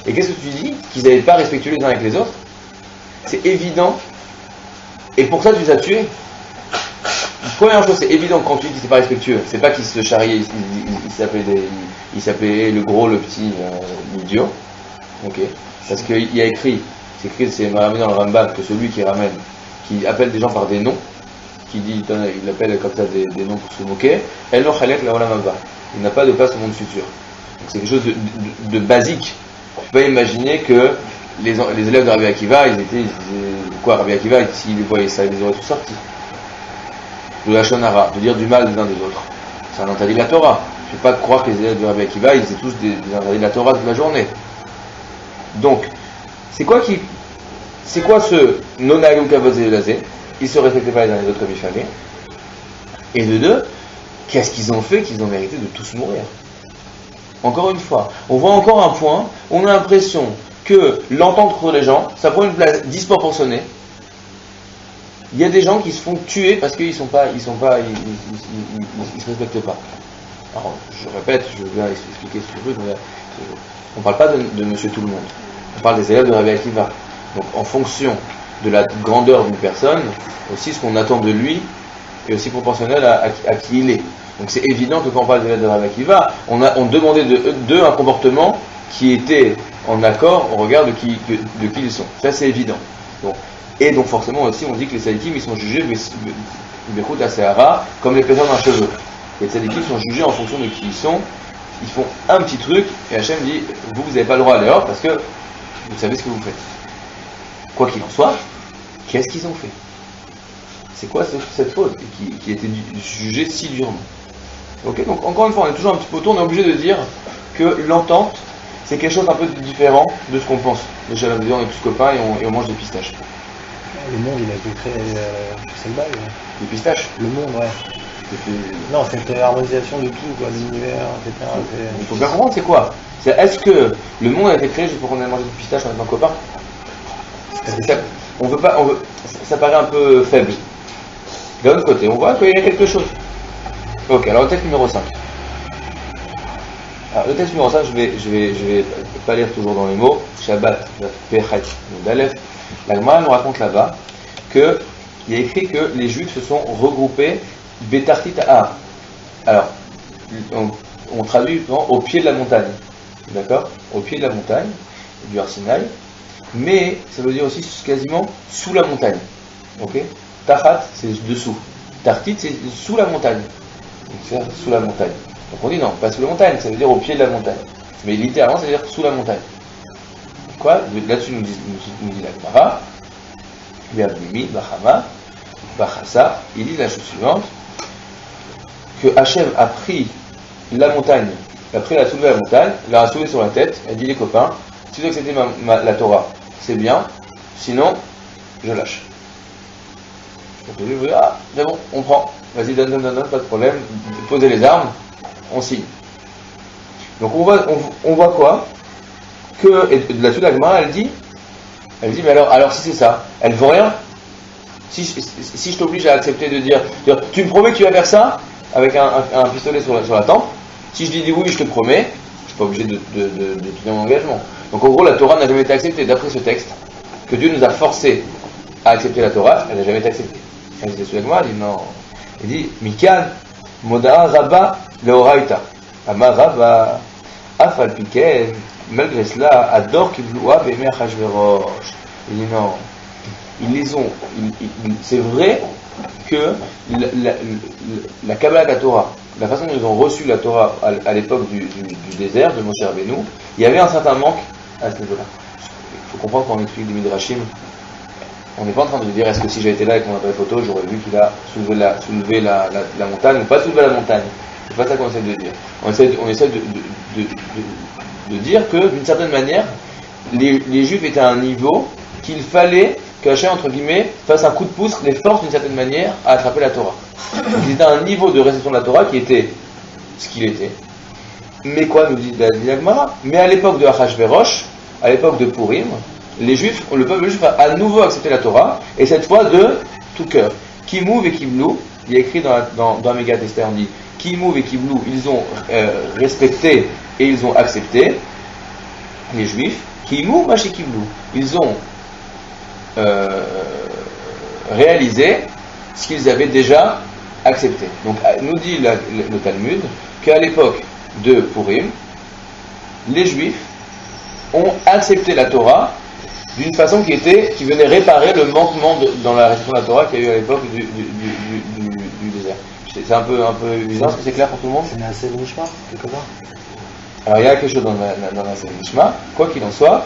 Et qu'est-ce que tu dis? Qu'ils n'avaient pas respectué les uns avec les autres? C'est évident. Et pour ça, tu les as tués. Première chose, c'est évident que quand tu dis qu'ils n'étaient pas respectueux, c'est pas qu'ils se charriaient, ils s'appelaient le gros, le petit, l'idiot. Ok. Parce qu'il y a écrit, c'est ramené dans le Rambam, que celui qui appelle des gens par des noms, il appelle comme ça des noms pour se moquer, El lo chalek la olam haba. Il n'a pas de place au monde futur. Donc c'est quelque chose de basique. Tu peux pas imaginer que les élèves de Rabbi Akiva, ils disaient quoi, Rabbi Akiva, s'ils voyaient ça, ils les auraient tous sortis. De la Shonara, de dire du mal des uns des autres. C'est un interdit de la Torah. Je ne vais pas croire que les élèves de Rabbi Akiva, ils étaient tous des interdits de la Torah toute la journée. Donc, c'est quoi ce non-agum kavod zedazé? Ils ne se respectaient pas les uns les autres comme il fallait. Et de deux, qu'est-ce qu'ils ont fait qu'ils ont mérité de tous mourir? Encore une fois, on voit encore un point, on a l'impression que l'entente entre les gens, ça prend une place disproportionnée. Il y a des gens qui se font tuer parce qu'ils se respectent pas. Alors, je répète, je viens expliquer ce que je veux, mais on ne parle pas de monsieur tout le monde. On parle des élèves de Rabbi Akiva. Donc, en fonction de la grandeur d'une personne, aussi ce qu'on attend de lui est aussi proportionnel à qui il est. Donc, c'est évident que quand on parle des élèves de Rabbi Akiva, on demandait d'eux un comportement qui était en accord au regard de qui ils sont. Ça, c'est évident. Bon. Et donc forcément aussi on dit que les tzadikim ils sont jugés Bechut HaSehara comme l'épaisseur d'un cheveu. Les tzadikim sont jugés en fonction de qui ils sont. Ils font un petit truc et Hachem dit vous n'avez pas le droit à l'erreur parce que vous savez ce que vous faites. Quoi qu'il en soit, qu'est-ce qu'ils ont fait? C'est quoi cette faute qui a été jugée si durement? Ok, donc encore une fois on est toujours un petit peu autour, on est obligé de dire que l'entente c'est quelque chose un peu différent de ce qu'on pense. Déjà là on est tous copains et on mange des pistaches. Le monde, il a été créé, c'est le bail. Les pistaches? Le monde, ouais. Non, c'était l'harmonisation de tout, quoi, l'univers, etc. Il faut bien comprendre, c'est quoi? Est-ce que le monde a été créé juste pour qu'on ait mangé des pistaches en étant copains? Ça paraît un peu faible. D'un autre côté, on voit qu'il y a quelque chose. Ok, alors le texte numéro 5. Alors, le texte numéro 5, je vais pas lire toujours dans les mots. Shabbat, Pechet, Dalef. La Gemara nous raconte là-bas qu'il y a écrit que les Juifs se sont regroupés Betartit Ahar. Alors, on traduit au pied de la montagne. D'accord? Au pied de la montagne, du Har Sinaï. Mais ça veut dire aussi quasiment sous la montagne. Ok? Tachat, c'est dessous. Tartit, c'est sous la montagne. Donc, c'est sous la montagne. Donc on dit non, pas sous la montagne, ça veut dire au pied de la montagne. Mais littéralement, ça veut dire sous la montagne. Quoi? Là-dessus, nous dit la Gemara, Yavnimi, Bahama, Bahasa, ils disent la chose suivante, que Hachem a pris la montagne, a pris la soulevé à la montagne, l'a soulevé sur la tête, elle dit les copains, si vous acceptez la Torah, c'est bien, sinon, je lâche. Donc le juif dit, ah, c'est bon, on prend, vas-y, donne, pas de problème, posez les armes, on signe. Donc on voit quoi? Que, et de là-dessus, la Gemara, elle dit, mais alors si c'est ça, elle vaut rien? Si je t'oblige à accepter de dire, tu me promets que tu vas faire ça, avec un pistolet sur la tempe, si je dis oui, je te promets, je suis pas obligé de tenir mon engagement. Donc en gros, la Torah n'a jamais été acceptée, d'après ce texte, que Dieu nous a forcé à accepter la Torah, elle n'a jamais été acceptée. Elle dit avec moi, elle dit non. Il dit, Mikan, Moda'a Rabba Leoraita. Amar Rabba, Afal Piken, malgré cela, Ador Kibloua Bemei Achashverosh. Il dit non. Ils les ont. C'est vrai que la Kabbalah de la Torah, la façon dont ils ont reçu la Torah à l'époque du désert, de Moshe Rabbeinu, il y avait un certain manque à ce niveau-là. Il faut comprendre quand on explique des Midrashim, on n'est pas en train de dire est-ce que si j'avais été là avec mon appareil photo, j'aurais vu qu'il a soulevé la montagne ou pas soulevé la montagne. C'est pas ça qu'on essaie de dire. On essaie de dire que d'une certaine manière, les Juifs étaient à un niveau qu'il fallait que Hachem, entre guillemets, fasse un coup de pouce, les force d'une certaine manière à attraper la Torah. Donc ils étaient à un niveau de réception de la Torah qui était ce qu'il était. Mais quoi, nous dit la Gemara? Mais à l'époque de Achashverosh, à l'époque de Purim, les Juifs, le peuple juif a à nouveau accepté la Torah, et cette fois de tout cœur. Kimouv et Kiblou, il y a écrit dans Megillat Esther, on dit Kimouv et Kiblou, ils ont respecté et ils ont accepté, les Juifs. Kimouv Maché Kiblou, ils ont réalisé ce qu'ils avaient déjà accepté. Donc, nous dit le Talmud qu'à l'époque de Purim, les Juifs ont accepté la Torah d'une façon qui venait réparer le manquement dans la réception de la Torah qu'il y a eu à l'époque du désert. C'est un peu évident, est-ce que c'est clair pour tout le monde? C'est un Sev Nishma, quelque part. Alors il y a quelque chose dans la Sev Nishma, quoi qu'il en soit,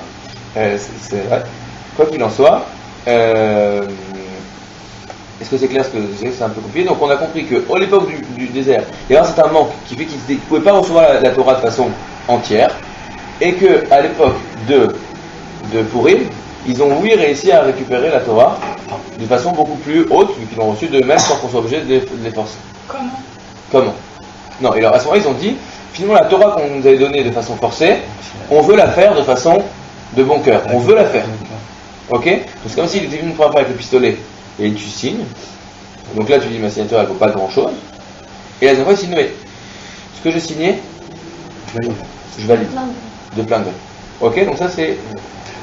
c'est vrai, quoi qu'il en soit, est-ce que c'est clair ce que c'est un peu compliqué? Donc on a compris qu'à l'époque du désert, il y avait un certain manque qui fait qu'ils ne pouvaient pas recevoir la Torah de façon entière, et qu'à l'époque de Purim, ils ont réussi à récupérer la Torah de façon beaucoup plus haute, vu qu'ils l'ont reçue d'eux-mêmes sans qu'on soit obligé de les forcer. Comment? Non, et alors à ce moment-là, ils ont dit, finalement la Torah qu'on nous avait donnée de façon forcée, on veut la faire de façon de bon cœur, on veut la faire. Ok? Donc c'est comme s'il était venu une première fois avec le pistolet, et tu signes, donc là tu dis ma signature elle vaut pas grand-chose, et la deuxième fois il signe, mais ce que j'ai signé, je valide, de plein gré. Ok? Donc ça c'est...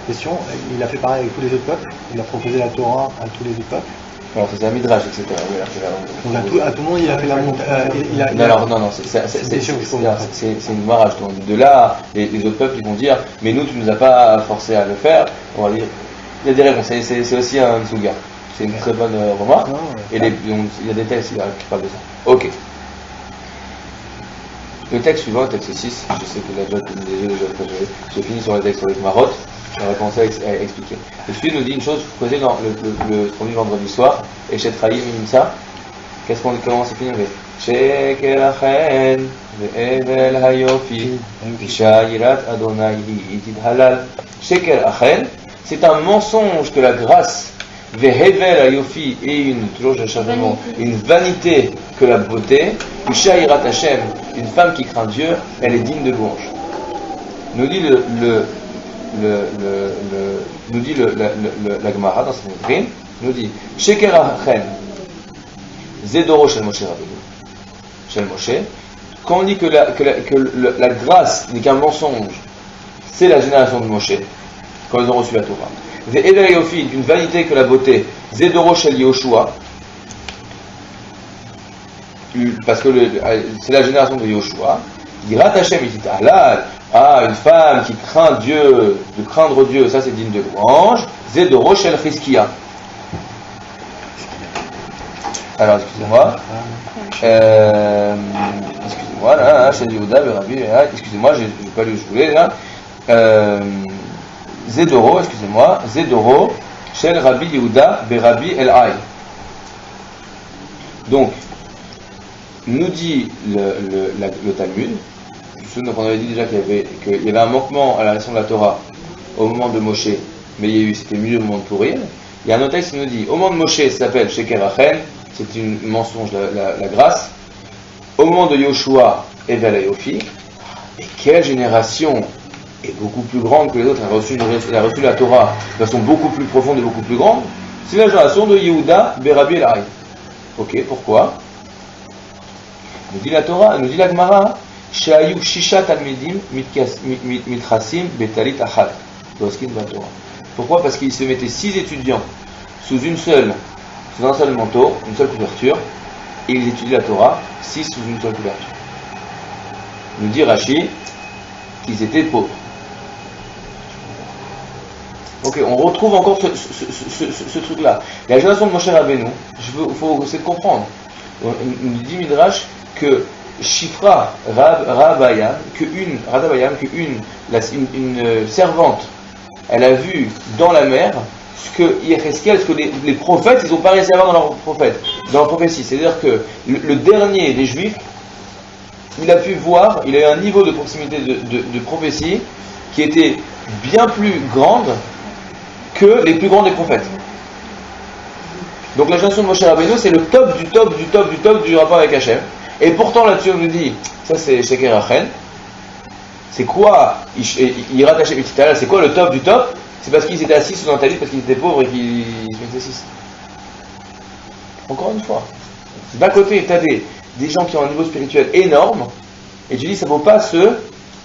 Question, il a fait pareil avec tous les autres peuples, il a proposé la Torah à tous les autres peuples. Alors c'est un midrash, etc. Oui, donc à tout le monde il a fait la montagne. Non, c'est une marage. De là, les autres peuples ils vont dire, mais nous tu nous as pas forcé à le faire. On va dire, il y a des réponses, c'est aussi un souga. C'est une très bonne remarque. Et il y a des textes qui parlent de ça. Ok. Le texte suivant, le texte 6, je sais que la déjà préféré, je finis sur le texte avec Marot. On va commencer à expliquer. Le sujet nous dit une chose, vous posez dans le qu'on lit vendredi soir, et chez Traïm ça, comment c'est fini avec Sheker Achen, Ve'evel Hayofi, Shayirat Adonai Itid Halal. Sheker Achen, c'est un mensonge que la grâce, Ve'evel Hayofi, et une vanité que la beauté, Shayirat Hashem, une femme qui craint Dieu, elle est digne de louange. Nous dit nous dit la Gemara dans son écrit, nous dit Sheker Achen Zedoro Shel Moshe Rabbeinu Shel Moshe. Quand on dit que la grâce n'est qu'un mensonge, c'est la génération de Moshe quand ils ont reçu la Torah. Ve'evel Yofi, d'une vanité que la beauté, Zedoro Shel Yoshua, parce que c'est la génération de Yoshua. Yirat Hashem Itit Halal. Une femme qui craint Dieu, de craindre Dieu, ça c'est digne de louange. Zedoro Shel Chizkiya. Alors excusez-moi, là, chez Yehuda, Rabbi, excusez-moi, j'ai pas lu où je voulais là. Zedoro, excusez-moi, Zedoro Shel Rabbi Yehuda, Rabbi El Hay. Donc, nous dit le Talmud, donc on avait dit déjà qu'il y avait un manquement à la leçon de la Torah au moment de Moshe, mais c'était mieux au moment de Purim. Il y a un autre texte qui nous dit, au moment de Moshe, ça s'appelle Sheker Achen, c'est une mensonge, la grâce. Au moment de Yoshua, Evel Ayofi. Et quelle génération est beaucoup plus grande que les autres, elle a reçu la Torah de façon beaucoup plus profonde et beaucoup plus grande. C'est la génération de Yehuda Berabi El Haï. Ok, pourquoi? Nous dit la Torah, nous dit la Gemara, Sheayu Shisha Talmidim Mitrasim Betalit Achat. Pourquoi? Parce qu'il se mettait 6 étudiants sous un seul manteau, une seule couverture, et ils étudiaient la Torah, 6 sous une seule couverture. Nous dit Rashi qu'ils étaient pauvres. Ok, on retrouve encore ce truc-là. La génération de Moshe Rabbeinu, il faut essayer de comprendre. Nous dit Midrash que Shifra Rabayam, qu'une servante, elle a vu dans la mer ce que les prophètes, ils n'ont pas réussi à voir dans leur prophétie. C'est-à-dire que le dernier des Juifs, il a pu voir, il a eu un niveau de proximité de prophétie qui était bien plus grande que les plus grands des prophètes. Donc la génération de Moshe Rabbeinu, c'est le top du rapport avec Hachem. Et pourtant là-dessus on nous dit, ça c'est Sheker Achen. C'est quoi il rate Hachem, c'est quoi le top du top? C'est parce qu'ils étaient assis sous un talit, parce qu'ils étaient pauvres et qu'ils se mettaient 6. Encore une fois, d'un côté tu as des gens qui ont un niveau spirituel énorme, et tu dis ça ne vaut pas ceux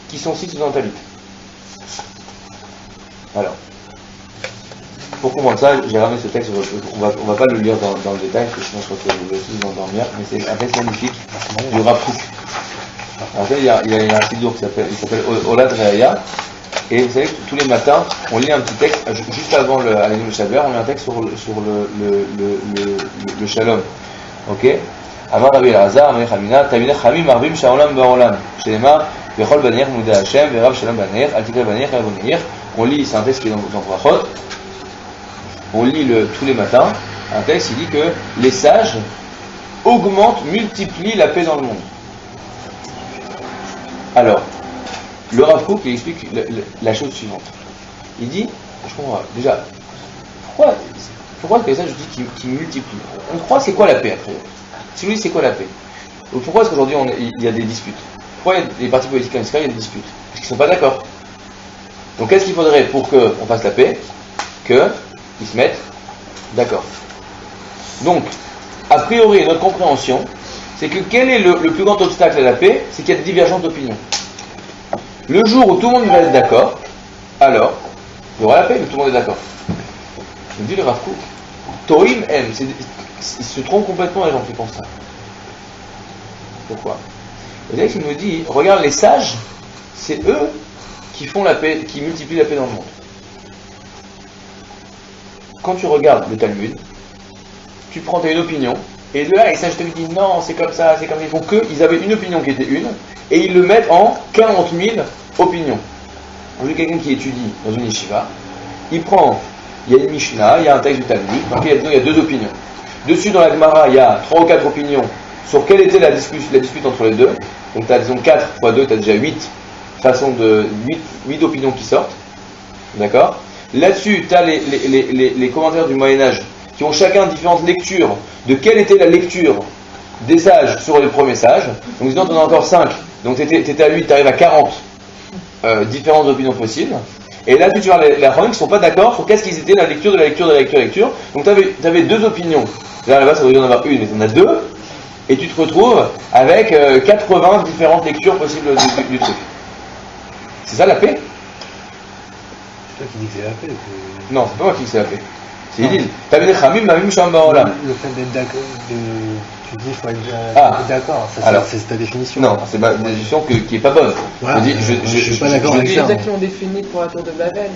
qui sont 6 sous un talit. Alors, pour comprendre ça, j'ai ramené ce texte, on va pas le lire dans le détail, parce que sinon je crois que vous allez tous vous endormir, mais c'est un texte magnifique du Rav Kook. Alors il y a un siddur qui s'appelle Olad Reaya, et vous savez que tous les matins, on lit un petit texte, juste avant le Shabbat, on lit un texte sur le Shalom. Ok? Amar Rabbi Elazar, Amar Chamina, Tamina Chamim Marvim Shaolam Baolam, Shelema, Bechol Banir, Mouda Hashem, Verav Shalom Banir, Altikal Banir, Rabonir. On lit, c'est un texte qui est dans Brachot. On lit tous les matins un texte qui dit que les sages augmentent, multiplient la paix dans le monde. Alors, le Rav Kook il explique la chose suivante. Il dit, je comprends déjà, pourquoi les sages disent qu'ils multiplient? On croit c'est quoi la paix après? Si vous dites c'est quoi la paix? Pourquoi est-ce qu'aujourd'hui il y a des disputes? Pourquoi il y a des partis politiques en Israël, il y a des disputes? Parce qu'ils ne sont pas d'accord. Donc qu'est-ce qu'il faudrait pour qu'on fasse la paix? Qu'ils se mettent d'accord. Donc, a priori, notre compréhension, c'est que quel est le plus grand obstacle à la paix? C'est qu'il y a des divergences d'opinion. Le jour où tout le monde va être d'accord, alors, il y aura la paix, mais tout le monde est d'accord. Je me dis le Rav Kook, Toim M, ils se trompent complètement les gens qui pensent ça. Pourquoi? Le texte nous dit, regarde les sages, c'est eux qui font la paix, qui multiplient la paix dans le monde. Quand tu regardes le Talmud, tu prends une opinion, et de là, les sages te disent non, c'est comme ça, ils font ils avaient une opinion qui était une, et ils le mettent en 40 000 opinions. On dit quelqu'un qui étudie dans une yeshiva, il y a une Mishnah, il y a un texte du Talmud, donc il y a 2 opinions. Dessus, dans la Gemara, il y a 3 ou 4 opinions sur quelle était la dispute entre les deux. Donc tu as disons 4 x 2, tu as déjà 8 façons de 8 opinions qui sortent. D'accord? Là-dessus, tu as les commentaires du Moyen-Âge qui ont chacun différentes lectures de quelle était la lecture des sages sur les premiers sages. Donc sinon, tu en as encore 5. Donc tu étais à 8, tu arrives à 40 différentes opinions possibles. Et là, tu vois les Rachmanim qui ne sont pas d'accord sur qu'est-ce qu'ils étaient la lecture de la lecture. Donc tu avais 2 opinions. Là-bas, ça devrait y en avoir une, mais tu en as 2. Et tu te retrouves avec 80 différentes lectures possibles du truc. C'est ça la paix? C'est toi qui dis que c'est la paix. Non, c'est pas moi qui dis que c'est la paix. C'est Yidil. Tamine Chamim Mavim Sham Baolam. Le fait d'être d'accord, tu dis qu'il faut être d'accord, c'est ta définition. Non, c'est ma définition qui est pas bonne. Voilà, je suis pas d'accord avec ça. C'est ça qui ont défini pour la tour de Babel.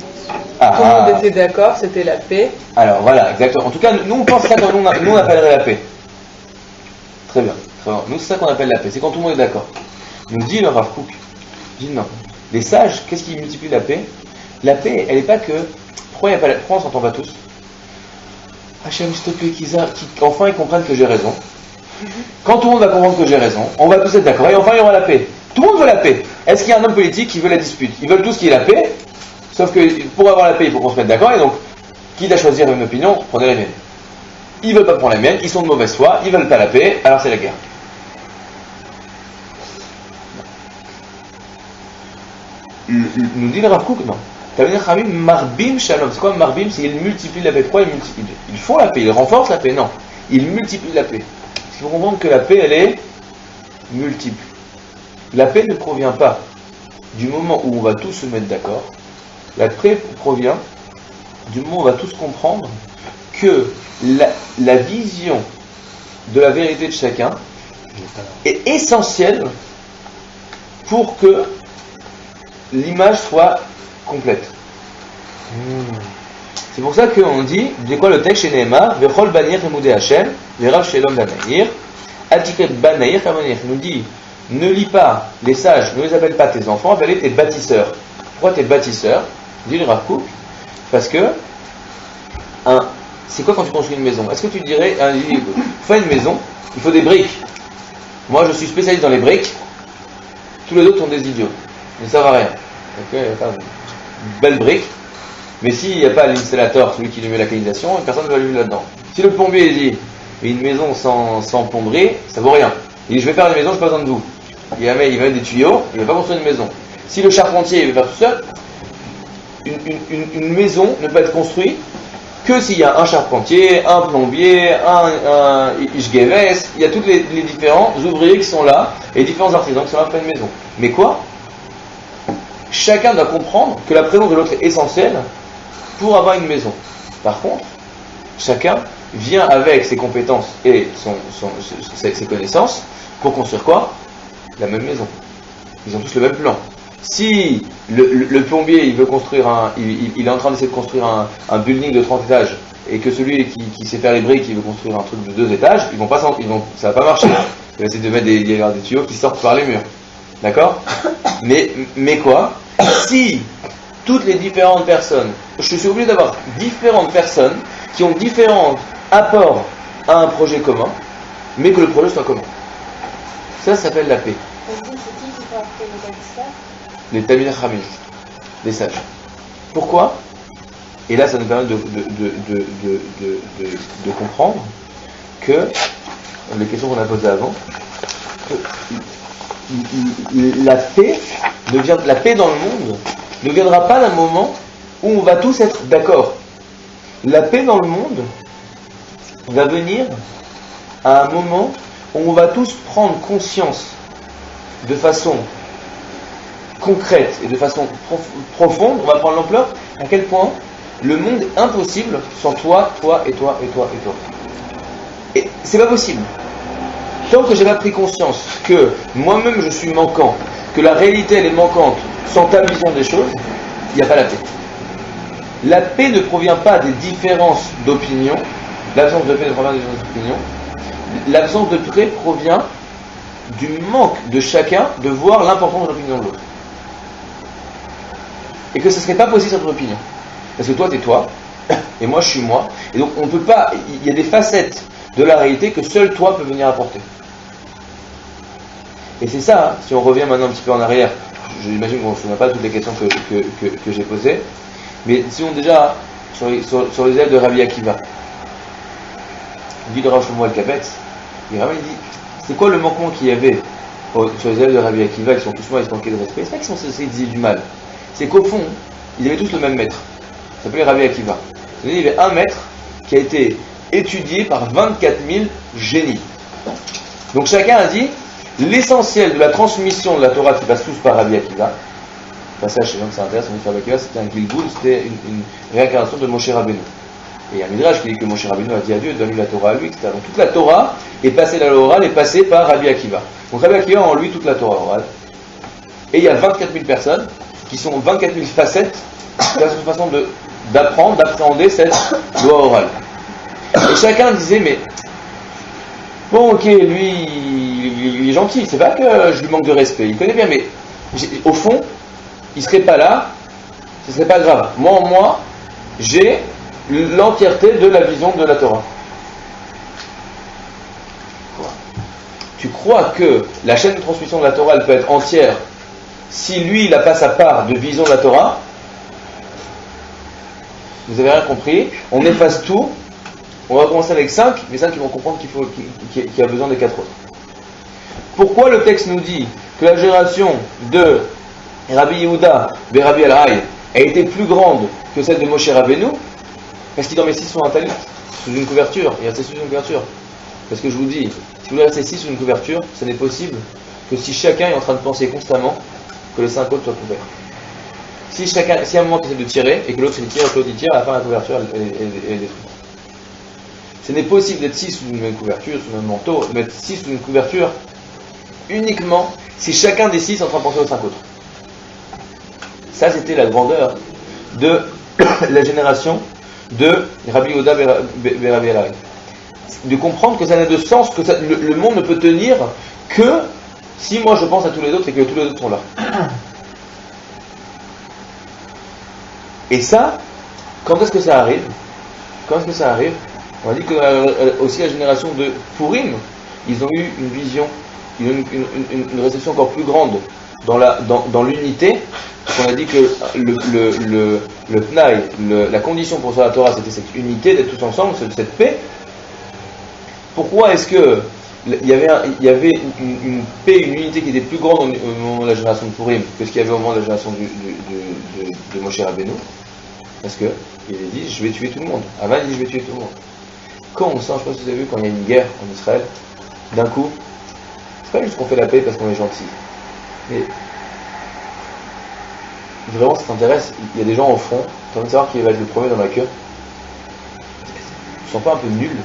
Tout le monde était d'accord, c'était la paix. Alors voilà, exactement. En tout cas, nous on pense ça quand nous on appellerait la paix. Très bien. Nous c'est ça qu'on appelle la paix, c'est quand tout le monde est d'accord. Nous dit le Rav Kook, non. Les sages, qu'est-ce qui multiplie la paix? La paix, elle n'est pas que. Pourquoi on s'entend pas tous? Hachem, s'il te plaît, qu'enfin ils comprennent que j'ai raison. Quand tout le monde va comprendre que j'ai raison, on va tous être d'accord et enfin il y aura la paix. Tout le monde veut la paix. Est-ce qu'il y a un homme politique qui veut la dispute? Ils veulent tous qu'il y ait la paix, sauf que pour avoir la paix, il faut qu'on se mette d'accord et donc, quitte à choisir une opinion, prenez la mienne. Ils veulent pas prendre la mienne, ils sont de mauvaise foi, ils veulent pas la paix, alors c'est la guerre. Nous dit le Rav Kook, non. Tavnei Chachamim marbim shalom. C'est quoi marbim? C'est ils multiplient la paix. Pourquoi ils multiplient? Ils font la paix, ils renforcent la paix. Non, ils multiplient la paix. Parce qu'il faut comprendre que la paix, elle est multiple. La paix ne provient pas du moment où on va tous se mettre d'accord. La paix provient du moment où on va tous comprendre que la vision de la vérité de chacun est essentielle pour que l'image soit complète. C'est pour ça qu'on dit, de quoi le texte chez Nehemar, Vechol banir temoudé Hashem, Verav shelom banaïr, Atiket banaïr kamanir, nous dit, ne lis pas les sages, ne les appelle pas tes enfants, appelle-les tes bâtisseurs. Pourquoi tes bâtisseurs? Dit le Rav Kook, parce que, c'est quoi quand tu construis une maison? Est-ce que tu dirais, fais une maison, il faut des briques. Moi je suis spécialiste dans les briques, tous les autres sont des idiots. Mais ça va rien. Ok, une belle brique, mais s'il n'y a pas l'installateur, celui qui lui met la canalisation, personne ne va vivre là-dedans. Si le plombier dit une maison sans plomberie, ça vaut rien. Il dit je vais faire une maison, je n'ai pas besoin de vous. Il va mettre des tuyaux, il ne va pas construire une maison. Si le charpentier veut faire tout seul, une maison ne peut être construite que s'il y a un charpentier, un plombier, un ishgeves, il y a tous les différents ouvriers qui sont là, et les différents artisans qui sont là pour faire une maison. Mais quoi? Chacun doit comprendre que la présence de l'autre est essentielle pour avoir une maison. Par contre, chacun vient avec ses compétences et ses connaissances pour construire quoi? La même maison. Ils ont tous le même plan. Si le plombier il veut construire il est en train d'essayer de construire un building de 30 étages et que celui qui sait faire les briques il veut construire un truc de 2 étages, ça va pas marcher. Il va essayer de mettre des tuyaux qui sortent par les murs. D'accord? Mais quoi? Si toutes les différentes personnes, je suis obligé d'avoir différentes personnes qui ont différents apports à un projet commun, mais que le projet soit commun. Ça s'appelle la paix. C'est qui peut appeler les bâtisseurs? Les Talmidei Chachamim, les sages. Pourquoi? Et là, ça nous permet de comprendre que les questions qu'on a posées avant, que la paix dans le monde ne viendra pas d'un moment où on va tous être d'accord. La paix dans le monde va venir à un moment où on va tous prendre conscience de façon concrète et de façon profonde, on va prendre l'ampleur à quel point le monde est impossible sans toi, toi et toi et toi et toi. Et c'est pas possible. Tant que j'ai pas pris conscience que moi-même je suis manquant, que la réalité elle est manquante sans ta vision des choses, il n'y a pas la paix. La paix ne provient pas des différences d'opinion, l'absence de paix ne provient des différences d'opinion, l'absence de paix provient du manque de chacun de voir l'importance de l'opinion de l'autre. Et que ce ne serait pas possible cette opinion. Parce que toi, t'es toi, et moi, je suis moi. Et donc, on ne peut pas... Il y a des facettes de la réalité que seul toi peut venir apporter. Et c'est ça, si on revient maintenant un petit peu en arrière, j'imagine qu'on ne se souvient pas de toutes les questions que j'ai posées, mais si on déjà, sur les ailes de Rabbi Akiva, dit de Rav Shlomo Alkabetz, il dit, c'est quoi le manquement qu'il y avait sur les élèves de Rabbi Akiva, qui sont tous morts, ils se manquaient de respect? C'est pas qu'ils sont censés dire du mal. C'est qu'au fond, ils avaient tous le même maître. Ça s'appelait Rabbi Akiva. Il y avait un maître qui a été étudié par 24 000 génies. Donc chacun a dit, l'essentiel de la transmission de la Torah qui passe tous par Rabbi Akiva, passage chez gens qui s'intéressent, on dit que Rabbi Akiva c'était un Gilgul, c'était une réincarnation de Moshe Rabbeinu. Et il y a un midrash qui dit que Moshe Rabbeinu a dit à Dieu, donne-lui la Torah à lui, etc. Donc toute la Torah est passée dans l'oral, est passée par Rabbi Akiva. Donc Rabbi Akiva a en lui toute la Torah orale. Et il y a 24 000 personnes qui sont 24 000 facettes, une façon d'apprendre, d'appréhender cette loi orale. Et chacun disait, mais bon ok, lui il est gentil, c'est pas que je lui manque de respect, il connaît bien, mais au fond, il serait pas là, ce serait pas grave. Moi en moi, j'ai l'entièreté de la vision de la Torah. tu crois que la chaîne de transmission de la Torah, elle peut être entière si lui, il n'a pas sa part de vision de la Torah? Vous avez rien compris? On efface tout. On va commencer avec 5, mais 5 qui vont comprendre qu'il y a besoin des 4 autres. Pourquoi le texte nous dit que la génération de Rabbi Yehuda et Rabbi Elhaï a été plus grande que celle de Moshe Rabbeinu? Parce qu'il dormait 6 sous un talit, sous une couverture. Il restait sous une couverture. Parce que je vous dis, si vous voulez rester 6 sous une couverture, ce n'est possible que si chacun est en train de penser constamment que les 5 autres soient couverts. Si à un moment tu essaies de tirer et que l'autre il tire et que l'autre il tire, à la fin la couverture elle est détruite. Ce n'est possible d'être 6 sous une même couverture, sous le même manteau, de mettre 6 sous une couverture uniquement si chacun des 6 est en train de penser aux 5 autres. Ça c'était la grandeur de la génération de Rabbi Yehuda et Rabbi Elhaï. De comprendre que ça n'a de sens, que le monde ne peut tenir que si moi je pense à tous les autres et que tous les autres sont là. Et ça, quand est-ce que ça arrive? On a dit que aussi la génération de Purim, ils ont eu une vision, une réception encore plus grande dans l'unité. On a dit que le Tnaï, la condition pour ça la Torah, c'était cette unité, d'être tous ensemble, cette paix. Pourquoi est-ce que il y avait une paix, une unité qui était plus grande au moment de la génération de Purim que ce qu'il y avait au moment de la génération de Moshe Rabbeinu? Parce que il a dit je vais tuer tout le monde. Avant il dit je vais tuer tout le monde. Quand on sent, je ne sais pas si vous avez vu, quand il y a une guerre en Israël, d'un coup, c'est pas juste qu'on fait la paix parce qu'on est gentil. Mais vraiment, ça t'intéresse, il y a des gens au front, tu as envie de savoir qui va être le premier dans la queue. Tu ne sens pas un peu nul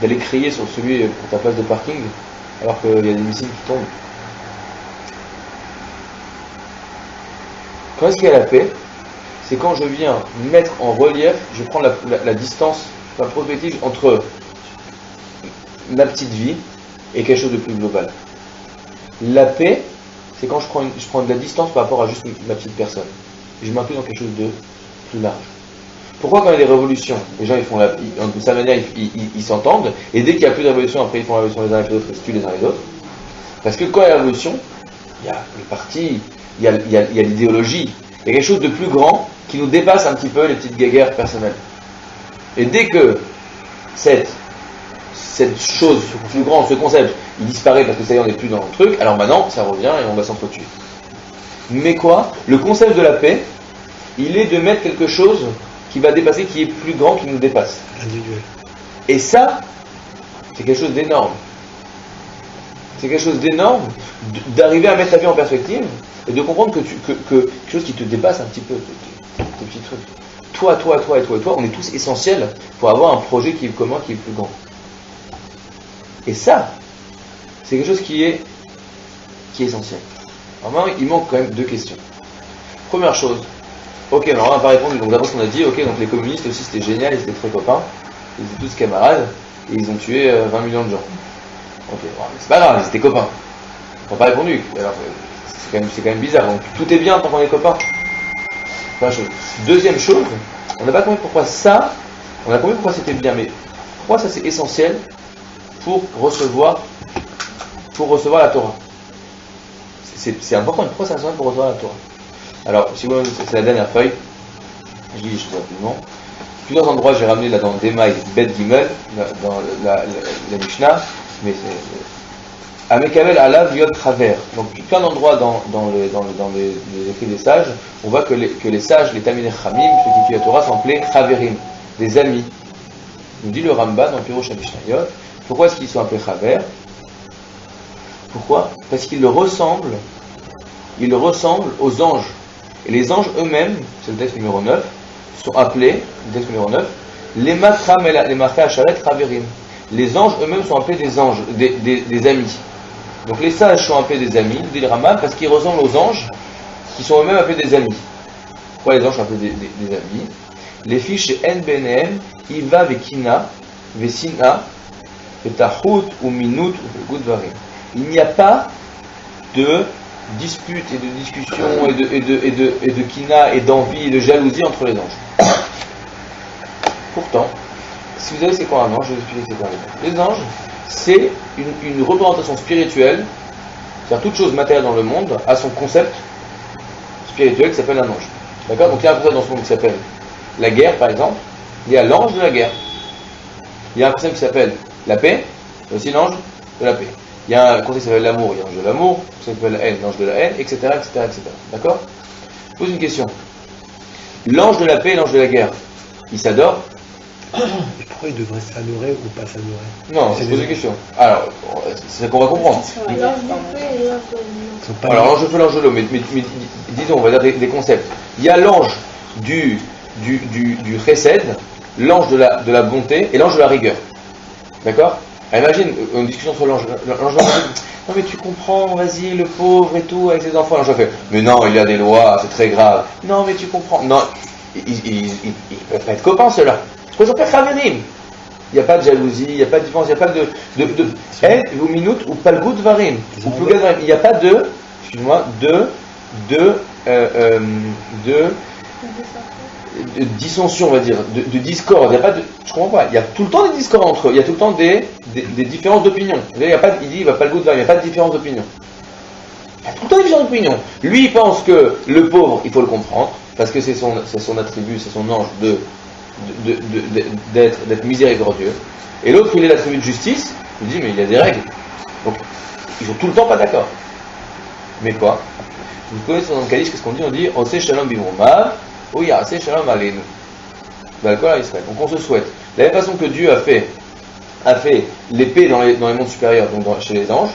d'aller crier sur celui pour ta place de parking alors qu'il y a des missiles qui tombent? Quand est-ce qu'il y a la paix? C'est quand je viens mettre en relief, je prends la distance, la perspective entre ma petite vie et quelque chose de plus global. La paix, c'est quand je prends de la distance par rapport à juste ma petite personne. Et je m'inclus dans quelque chose de plus large. Pourquoi quand il y a des révolutions, les gens de sa manière ils s'entendent, et dès qu'il n'y a plus de révolution, après ils font la révolution les uns avec les autres, ils se tuent les uns les autres? Parce que quand il y a la révolution, il y a le parti, il y a l'idéologie, il y a quelque chose de plus grand qui nous dépasse un petit peu les petites guerres personnelles. Et dès que cette chose plus grande, ce concept, il disparaît parce que ça y est, on n'est plus dans le truc, alors maintenant ça revient et on va s'entretuer. Mais quoi? Le concept de la paix, il est de mettre quelque chose qui va dépasser, qui est plus grand, qui nous dépasse. Individuel. Et ça, c'est quelque chose d'énorme. C'est quelque chose d'énorme d'arriver à mettre ta vie en perspective et de comprendre que quelque chose qui te dépasse un petit peu, tes petits trucs. Toi, on est tous essentiels pour avoir un projet qui est commun, qui est plus grand. Et ça, c'est quelque chose qui est essentiel. Alors maintenant, il manque quand même 2 questions. Première chose, ok, alors on n'a pas répondu, donc d'abord ce qu'on a dit, ok, donc les communistes aussi c'était génial, ils étaient très copains, ils étaient tous camarades, et ils ont tué 20 millions de gens. Ok, bon, c'est pas grave, ils étaient copains. On n'a pas répondu, alors c'est quand même bizarre, donc tout est bien tant qu'on est copains. Première chose. Deuxième chose, on n'a pas compris pourquoi ça, on a compris pourquoi c'était bien, mais pourquoi ça c'est essentiel pour recevoir la Torah. C'est important, pourquoi c'est essentiel pour recevoir la Torah? Alors, si vous voulez, c'est la dernière feuille, je lis les choses rapidement. Plusieurs endroits, j'ai ramené là dans Demaï, Bet Gimel, dans la Mishnah, mais c'est Amekavel Alav Yod Traver. Donc, plein d'endroits dans les écrits des sages, on voit que les sages, les Talmidei Chachamim, ceux qui étudient la Torah, sont appelés Chaverim, des amis. Nous dit le Rambam dans Pirush HaMishnayot. Pourquoi est-ce qu'ils sont appelés Chaver? Pourquoi? Parce qu'ils ressemblent aux anges. Et les anges eux-mêmes, c'est le texte numéro 9, sont appelés, le texte numéro 9, les Matram et les Machacharet Chaverim. Les anges eux-mêmes sont appelés des anges, des amis. Donc les sages sont appelés des amis, dit le Rambam, parce qu'ils ressemblent aux anges, qui sont eux-mêmes appelés des amis. Pourquoi les anges sont appelés des amis? Les fiches chez En Benem, Iva Vekina, Vesina, Vetahut ou Minut ou Gudvarim. Il n'y a pas de dispute et de discussion et de kina et d'envie et de jalousie entre les anges. Pourtant, si vous savez c'est quoi un ange, je vais vous expliquer c'est quoi les anges. Les anges, c'est une représentation spirituelle, c'est-à-dire toute chose matérielle dans le monde a son concept spirituel qui s'appelle un ange. D'accord? Donc il y a un concept dans ce monde qui s'appelle la guerre, par exemple. Il y a l'ange de la guerre. Il y a un concept qui s'appelle la paix, c'est aussi l'ange de la paix. Il y a un concept qui s'appelle l'amour, il y a l'ange de l'amour, un concept qui s'appelle la haine, l'ange de la haine, etc. etc. D'accord? Je pose une question. L'ange de la paix et l'ange de la guerre, ils s'adorent? Et pourquoi ils devraient s'adorer ou pas s'adorer? Non, je pose une question. Alors, c'est ce qu'on va comprendre. L'ange du feu et l'ange de l'eau. Alors, l'ange de feu, l'ange de l'eau, mais disons, on va dire des concepts. Il y a l'ange du chesed, l'ange de la bonté et l'ange de la rigueur. D'accord? Alors, imagine une discussion sur l'ange. L'ange non mais tu comprends, vas-y, le pauvre et tout, avec ses enfants. L'ange fait, mais non, il y a des lois, c'est très grave. Non mais tu comprends. Non, ils peuvent pas être copains ceux-là. C'est quoi ça s'appelle Chaverim? Il n'y a pas de jalousie, il n'y a pas de différence, il n'y a pas de ou minute ou palgout varim, ou plugad varim. Il n'y a pas de, excuse-moi, de dissension, on va dire, de discorde. Il n'y a pas de, je comprends pas. Il y a tout le temps des discordes entre eux. Il y a tout le temps des différences d'opinion. Il n'y a pas, il dit, il va pas le goût de varim. Il n'y a pas de différence d'opinion. Il y a tout le temps des différences d'opinion. Lui, il pense que le pauvre, il faut le comprendre parce que c'est son attribut, c'est son ange d'être miséricordieux. Et l'autre, il est l'attribut de justice. Il dit, mais il y a des règles. Donc, ils sont tout le temps pas d'accord. Mais quoi? Vous connaissez dans le Kaddish, qu'est-ce qu'on dit? On dit, Oseh Shalom Bimromav. Oui, c'est Shalom Aleinu. D'accord, Israël. Donc on se souhaite. De la même façon que Dieu a fait l'épée dans les mondes supérieurs, donc chez les anges,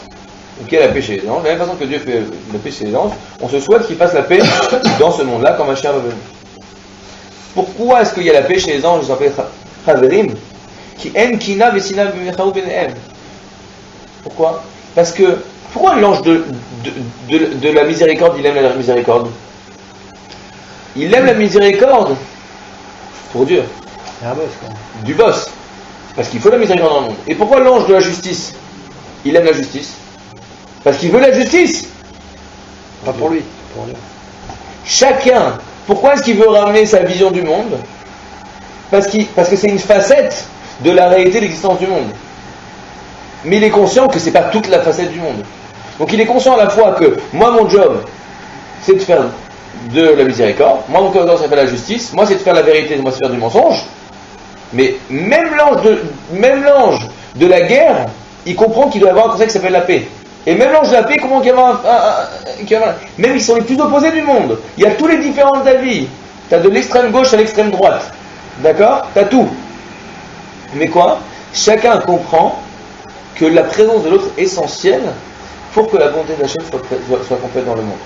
ou qu'il y a la paix chez les anges, de la même façon que Dieu fait la paix chez les anges, on se souhaite qu'il fasse la paix dans ce monde-là quand Mashiach va venir. Pourquoi est-ce qu'il y a la paix chez les anges? Ils s'appellent Chaverim, qui en kina vesina b'mechaou benehem. Pourquoi? Parce que pourquoi l'ange de la miséricorde, il aime la miséricorde? Il aime la miséricorde pour Dieu. C'est un boss, quoi. Du boss. Parce qu'il faut la miséricorde dans le monde. Et pourquoi l'ange de la justice, il aime la justice? Parce qu'il veut la justice. Pas pour lui, pour Dieu. Chacun. Pourquoi est-ce qu'il veut ramener sa vision du monde? Parce que c'est une facette de la réalité de l'existence du monde. Mais il est conscient que c'est pas toute la facette du monde. Donc il est conscient à la fois que moi mon job, c'est de faire de la miséricorde, moi mon job c'est de faire la justice, moi c'est de faire la vérité, moi c'est de faire du mensonge. Mais même l'ange de la guerre, il comprend qu'il doit y avoir un concept qui s'appelle la paix. Et même l'ange de la paix, comment qu'il y a même ils sont les plus opposés du monde. Il y a tous les différents avis. Tu as de l'extrême gauche à l'extrême droite. D'accord? Tu as tout. Mais quoi? Chacun comprend que la présence de l'autre est essentielle pour que la bonté d'Hachem soit complète dans le monde.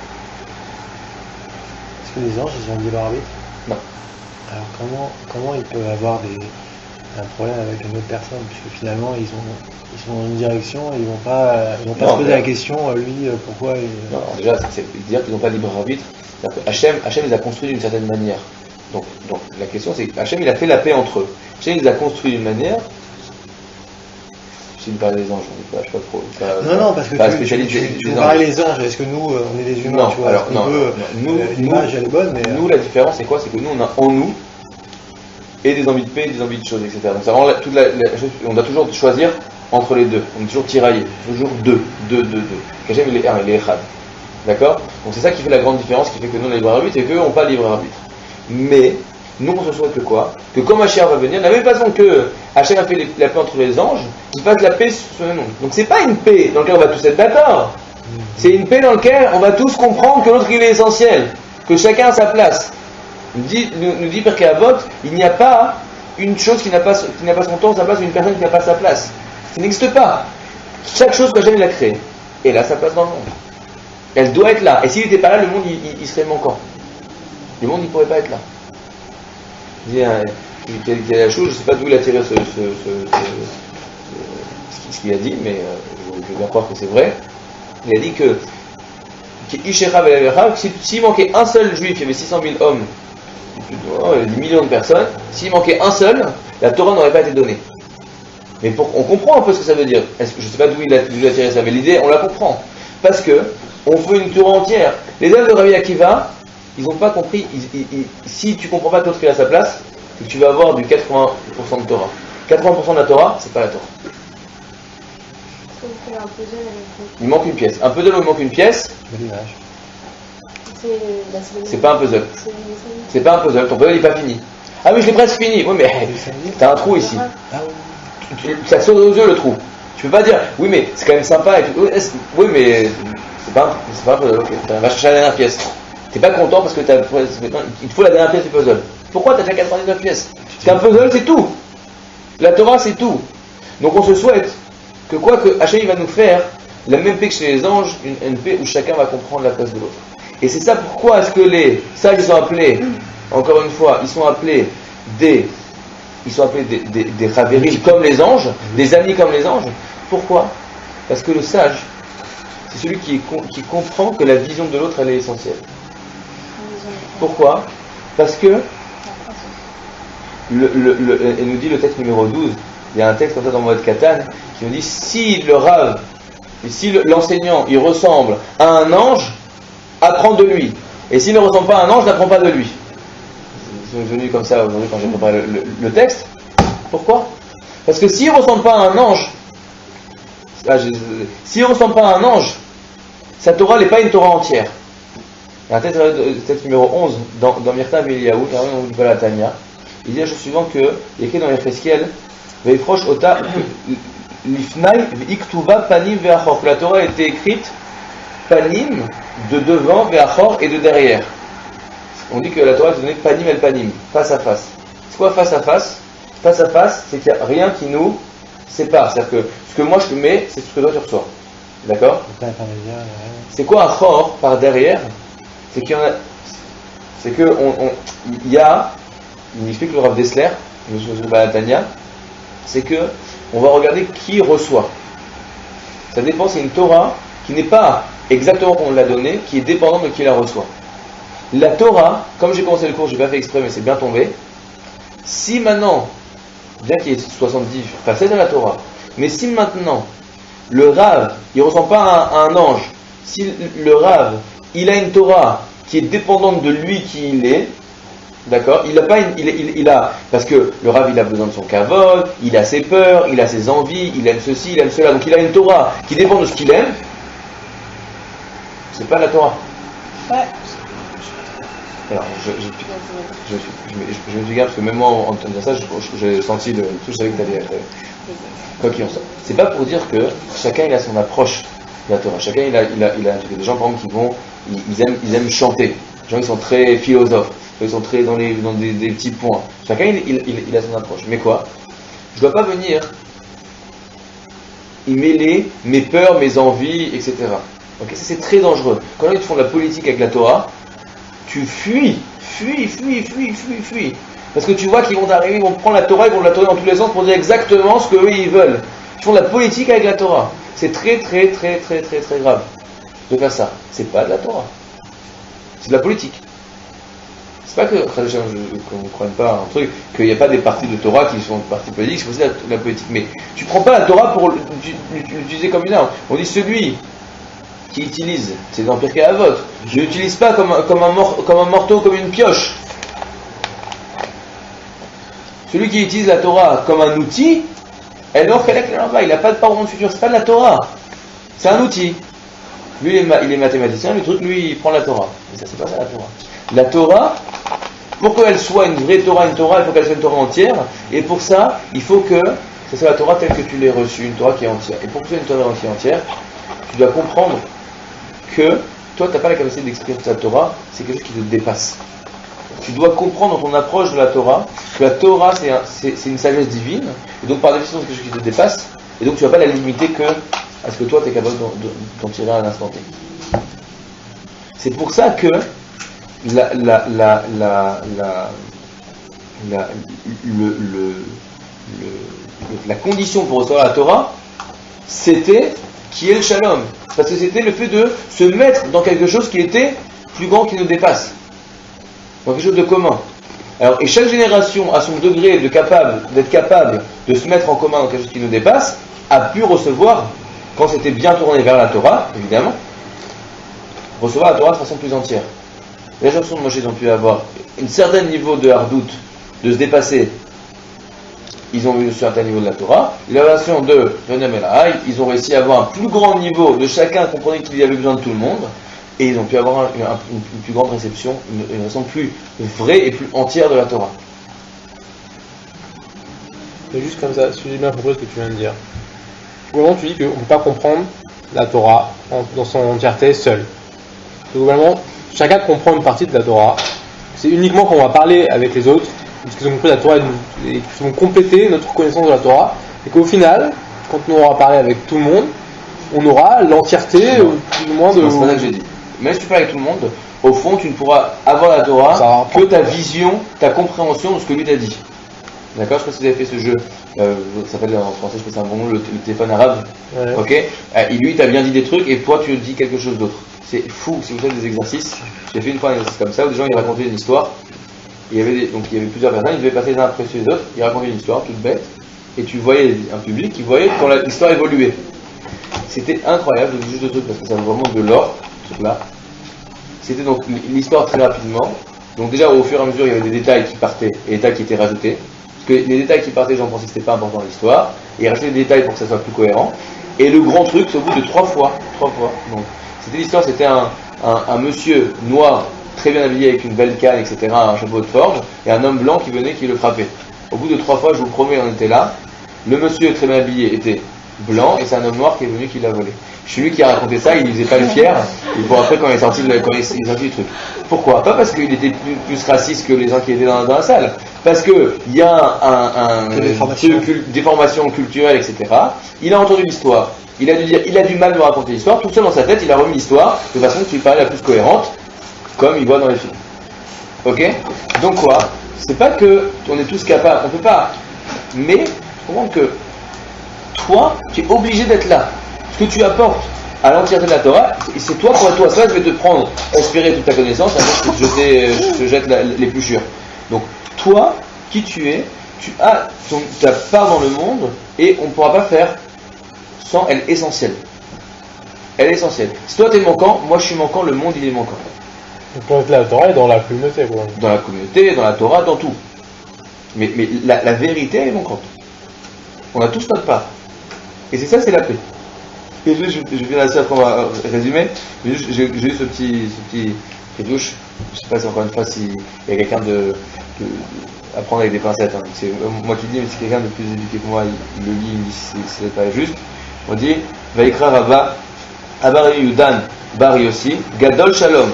Est-ce que les anges, ils ont libre arbitre? Non. Alors comment ils peuvent avoir un problème avec une autre personne, puisque finalement ils sont dans une direction, et ils vont pas se poser la question, lui, pourquoi Non, déjà, c'est dire qu'ils n'ont pas libre arbitre. Hachem les a construits d'une certaine manière. Donc la question c'est, Hachem il a fait la paix entre eux. Hachem les a construits d'une manière. Si vous parlez des anges, je ne sais pas trop. Non, parce que tu parlais des anges, est-ce que nous, on est des humains, non, tu vois? Alors, non, l'image elle est bonne, mais... Nous, la différence c'est quoi? C'est que nous, on a en nous et des envies de paix, des envies de choses, etc. Donc ça rend on doit toujours choisir entre les deux. On est toujours tiraillé, toujours deux. Hachem il est un, il est echad. D'accord? Donc c'est ça qui fait la grande différence, qui fait que nous on a libre arbitre et qu'eux n'ont pas libre arbitre. Mais nous on se souhaite que quoi? Que comme Mashiach va venir, de la même façon que Hachem a fait la paix entre les anges, qu'il fasse la paix sur le monde. Donc c'est pas une paix dans laquelle on va tous être d'accord. C'est une paix dans laquelle on va tous comprendre que l'autre il est essentiel, que chacun a sa place. Nous dit Pirkei Avot, il n'y a pas une chose qui n'a pas son temps, sa place, ou une personne qui n'a pas sa place. Ça n'existe pas. Chaque chose que Hachem il a créée, elle a sa place dans le monde. Elle doit être là. Et s'il n'était pas là, le monde il serait manquant. Le monde il ne pourrait pas être là. Il y a la chose, je ne sais pas d'où il a tiré ce qu'il a dit, mais je veux bien croire que c'est vrai. Il a dit que s'il manquait un seul juif, il y avait 600 000 hommes, des millions de personnes, s'il manquait un seul, la Torah n'aurait pas été donnée. Mais on comprend un peu ce que ça veut dire. Je ne sais pas d'où il a tiré ça, mais l'idée, on la comprend. Parce que on fait une Torah entière. Les élèves de Rabbi Akiva, ils n'ont pas compris. Si tu ne comprends pas que l'autre il a sa place, c'est que tu vas avoir du 80% de Torah. 80% de la Torah, c'est pas la Torah. C'est un puzzle avec Il manque une pièce. Un puzzle où il manque une pièce, Belle image. c'est pas un puzzle. C'est pas un puzzle, ton puzzle il est pas fini. Ah oui, je l'ai presque fini. Oui, mais t'as un trou ici. Ah oui. Ça saute aux yeux le trou. Tu peux pas dire, oui, mais c'est quand même sympa. Et tout. Oui, mais c'est pas un puzzle. Ok, va chercher la dernière pièce. T'es pas content parce que il te faut la dernière pièce du puzzle. Pourquoi t'as déjà 99 pièces? C'est un puzzle, c'est tout. La Torah, c'est tout. Donc on se souhaite que quoi que Hachem il va nous faire la même paix que chez les anges, une paix où chacun va comprendre la place de l'autre. Et c'est ça pourquoi est-ce que les sages ils sont appelés, encore une fois, ils sont appelés des Ravérim comme les anges, des amis comme les anges. Pourquoi? Parce que le sage, c'est celui qui comprend que la vision de l'autre elle est essentielle. Pourquoi? Parce que elle nous dit le texte numéro 12, il y a un texte comme ça dans Moed Katan qui nous dit si le Rav, si l'enseignant il ressemble à un ange, apprends de lui. Et s'il ne ressemble pas à un ange, n'apprends pas de lui. C'est venu comme ça aujourd'hui quand j'ai préparé le texte. Pourquoi? Parce que s'il ne ressemble pas à un ange, s'il ne ressemble pas à un ange, sa Torah n'est pas une Torah entière. Il y a un texte numéro 11 dans Mirtav Eliyahu, dans le la Tanya. Il dit la chose suivante que, il est écrit dans Yecheskel, Veifrosh Ota Lifnai Iktuva Panim Ve'achor. La Torah a été écrite Panim de devant, Ve'achor et de derrière. On dit que la Torah est donnée Panim el Panim, face à face. C'est quoi face à face? Face à face, c'est qu'il n'y a rien qui nous sépare. C'est-à-dire que ce que moi je te mets, c'est ce que toi tu reçois. D'accord? C'est quoi un chor par derrière? C'est qu'il y en a. C'est que il y a. Il explique le Rav Dessler, le Balatania, c'est que on va regarder qui reçoit. Ça dépend, c'est une Torah qui n'est pas exactement comme on l'a donnée, qui est dépendante de qui la reçoit. La Torah, comme j'ai commencé le cours, j'ai pas fait exprès, mais c'est bien tombé. Si maintenant, bien qu'il y ait 70 facettes à la Torah, mais si maintenant le Rav, il ne ressemble pas à un ange, si le Rav, il a une Torah qui est dépendante de lui qui il est, d'accord, parce que le Rav il a besoin de son kavod, il a ses peurs, il a ses envies, il aime ceci, il aime cela, donc il a une Torah qui dépend de ce qu'il aime. C'est pas la Torah. Ouais. Alors, je me dis gaffe parce que même moi en train de dire ça, j'ai senti le truc, je savais que t'allais quoi qu'il en soit. C'est pas pour dire que chacun il a son approche de la Torah. Chacun il a des gens par exemple qui vont, ils aiment chanter. Les gens ils sont très philosophes. Ils sont très dans des petits points. Chacun il a son approche. Mais quoi? Je dois pas venir y mêler mes peurs, mes envies, etc. Ok, ça c'est très dangereux. Quand ils font de la politique avec la Torah, tu fuis. Parce que tu vois qu'ils vont arriver, ils vont prendre la Torah, ils vont la tourner dans tous les sens pour dire exactement ce qu'eux ils veulent. Ils font de la politique avec la Torah. C'est très grave de faire ça. C'est pas de la Torah. C'est de la politique. C'est pas qu'on ne croit pas un truc, qu'il n'y a pas des parties de Torah qui sont des parties politiques, c'est aussi la politique. Mais tu ne prends pas la Torah pour l'utiliser comme une arme. On dit celui qui utilise, c'est dans Pirkei Avot, je ne l'utilise pas comme un marteau, comme une pioche. Celui qui utilise la Torah comme un outil, il n'a pas de part au monde futur, c'est pas de la Torah. C'est un outil. Lui, il est mathématicien, le truc, lui, il prend la Torah. Mais ça, c'est pas ça la Torah. La Torah, pour qu'elle soit une vraie Torah, il faut qu'elle soit une Torah entière. Et pour ça, il faut que ce soit la Torah telle que tu l'aies reçue, une Torah qui est entière. Et pour que ce soit une Torah entière, tu dois comprendre que toi, tu n'as pas la capacité d'exprimer ta Torah, c'est quelque chose qui te dépasse. Tu dois comprendre dans ton approche de la Torah que la Torah, c'est une sagesse divine. Et donc, par définition, c'est quelque chose qui te dépasse. Et donc, tu ne vas pas la limiter que à ce que toi, tu es capable d'en tirer à un instant T. C'est pour ça que la condition pour recevoir la Torah, c'était qui est le shalom. Parce que c'était le fait de se mettre dans quelque chose qui était plus grand, qui nous dépasse. Dans quelque chose de commun. Alors, et chaque génération, à son degré d'être capable de se mettre en commun dans quelque chose qui nous dépasse, a pu recevoir, quand c'était bien tourné vers la Torah, évidemment, recevoir la Torah de façon plus entière. Les gens de Moshe ont pu avoir un certain niveau de hardout, de se dépasser ils ont vu sur un tel niveau de la Torah. La version de Yonem El-Haï, ils ont réussi à avoir un plus grand niveau de chacun, comprenait qu'il y avait besoin de tout le monde, et ils ont pu avoir une plus grande réception, une version plus vraie et plus entière de la Torah. C'est juste comme ça, si j'ai bien compris ce que tu viens de dire. Globalement, tu dis qu'on ne peut pas comprendre la Torah dans son entièreté seul. Globalement, chacun comprend une partie de la Torah. C'est uniquement quand on va parler avec les autres, puisqu'ils ont compris la Torah et qu'ils vont compléter notre connaissance de la Torah, et qu'au final, quand on aura parlé avec tout le monde, on aura l'entièreté, plus ou moins de... C'est ça que j'ai dit. Même si tu parles avec tout le monde, au fond, tu ne pourras avoir la Torah que ta vision, ta compréhension de ce que lui t'a dit. D'accord? Je sais pas si vous avez fait ce jeu, ça s'appelle en français, je sais pas si c'est un bon nom, le téléphone arabe. Ouais. Ok? Et lui, t'as bien dit des trucs et toi, tu dis quelque chose d'autre. C'est fou, si vous faites des exercices. J'ai fait une fois un exercice comme ça où des gens ils racontaient une histoire. Il y avait plusieurs personnes, ils devaient passer les uns après les autres, ils racontaient une histoire toute bête. Et tu voyais un public qui voyait quand l'histoire évoluait. C'était incroyable, je dis juste deux trucs parce que ça vaut vraiment de l'or, ce truc-là. C'était donc l'histoire très rapidement. Donc déjà, au fur et à mesure, il y avait des détails qui partaient et des détails qui étaient rajoutés. Parce que les détails qui partaient, j'en pensais que c'était pas important dans l'histoire. Et il restait des détails pour que ça soit plus cohérent. Et le grand truc, c'est au bout de 3 fois. Donc, c'était l'histoire, c'était un monsieur noir, très bien habillé avec une belle canne, etc., un chapeau de forge, et un homme blanc qui venait, qui le frappait. Au bout de 3 fois, je vous promets, on était là. Le monsieur très bien habillé était blanc, et c'est un homme noir qui est venu qui l'a volé. Je suis lui qui a raconté ça, il ne faisait pas le fier, et pour après quand il est sorti du truc. Pourquoi? Pas parce qu'il était plus raciste que les gens qui étaient dans la salle, parce que il y a des formations culturelles, etc. Il a entendu l'histoire, il a dû dire, il a du mal de raconter l'histoire, tout seul dans sa tête, il a remis l'histoire de façon qui lui paraît la plus cohérente, comme il voit dans les films. Ok? Donc quoi? C'est pas que on est tous capables, on peut pas, mais je comprends que toi, tu es obligé d'être là. Ce que tu apportes à l'entièreté de la Torah, c'est toi pour toi. Ça, je vais te prendre, aspirer toute ta connaissance, après je te jette l'épluchure. Donc, toi, qui tu es, tu as ta part dans le monde et on ne pourra pas faire sans, elle est essentielle. Elle est essentielle. Si toi tu es manquant, moi je suis manquant, le monde il est manquant. Donc la Torah est dans la communauté, quoi. Dans la communauté, dans la Torah, dans tout. Mais la vérité elle est manquante. On a tous notre part. Et c'est ça, c'est la paix. Et je viens assez après on va résumer. J'ai eu ce petit douche. Je sais pas si encore une fois s'il y a quelqu'un de à prendre avec des pincettes. Hein. C'est moi qui dis, mais si quelqu'un de plus éduqué que moi, il le lit, il me dit si c'est pas juste. On dit Vaikra Rava Abari Yudan Bar Yossi Gadol Shalom.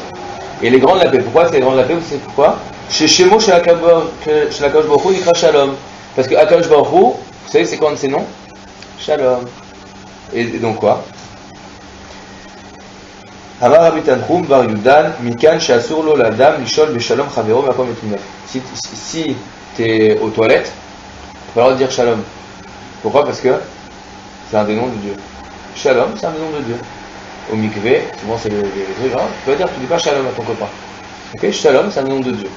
Et les grands de la paix. Pourquoi c'est les grands de la paix? Vous savez pourquoi? Chez Shemo chez Akadosh Baruch Hu Nikra Shalom. Parce que Akadosh Baruch Hu, vous savez c'est quoi un de ses noms? Shalom. Et donc quoi? Amar Rabbi Tanchum Bar Yudan Mikan Shasur Lo Ladam Lishol Beshalom Chavero Makom Etunef. Si t'es aux toilettes, tu vas dire Shalom. Pourquoi? Parce que c'est un des noms de Dieu. Shalom, c'est un des noms de Dieu. Au mikvé, souvent c'est les trucs, hein, tu vas dire, tu dis pas Shalom à ton copain. Ok? Shalom, c'est un nom de Dieu.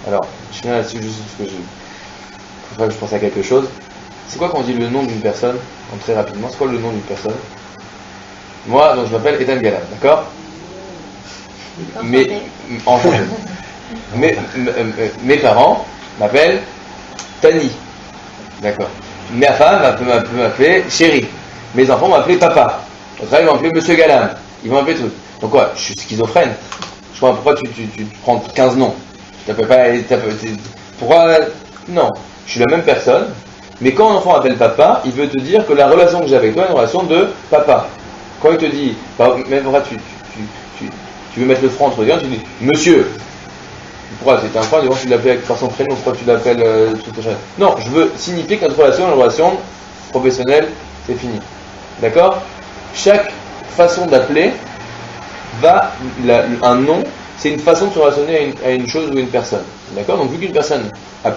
Alors, je finis là-dessus juste parce que je pense à quelque chose. C'est quoi quand on dit le nom d'une personne, très rapidement, c'est quoi le nom d'une personne? Moi, donc je m'appelle Ethan Galan, d'accord? Mes parents m'appellent Tani, d'accord? Ma femme peut m'appeler Chéri. Mes enfants m'appellent Papa. Au travail, ils vont m'appeler Monsieur Galan. Ils vont m'appeler truc. Donc quoi? Je suis schizophrène. Je crois, pourquoi tu prends 15 noms? Tu t'appelles pas. Pourquoi? Non. Je suis la même personne. Mais quand un enfant m'appelle papa, il veut te dire que la relation que j'ai avec toi est une relation de papa. Quand il te dit, même tu veux mettre le franc entre les deux, tu dis monsieur. Pourquoi? C'est un franc, tu l'appelles par son prénom, pourquoi tu l'appelles Non, je veux signifier que notre relation est une relation professionnelle, c'est fini. D'accord? Chaque façon d'appeler un nom, c'est une façon de se relationner à une chose ou à une personne. D'accord? Donc vu qu'une personne,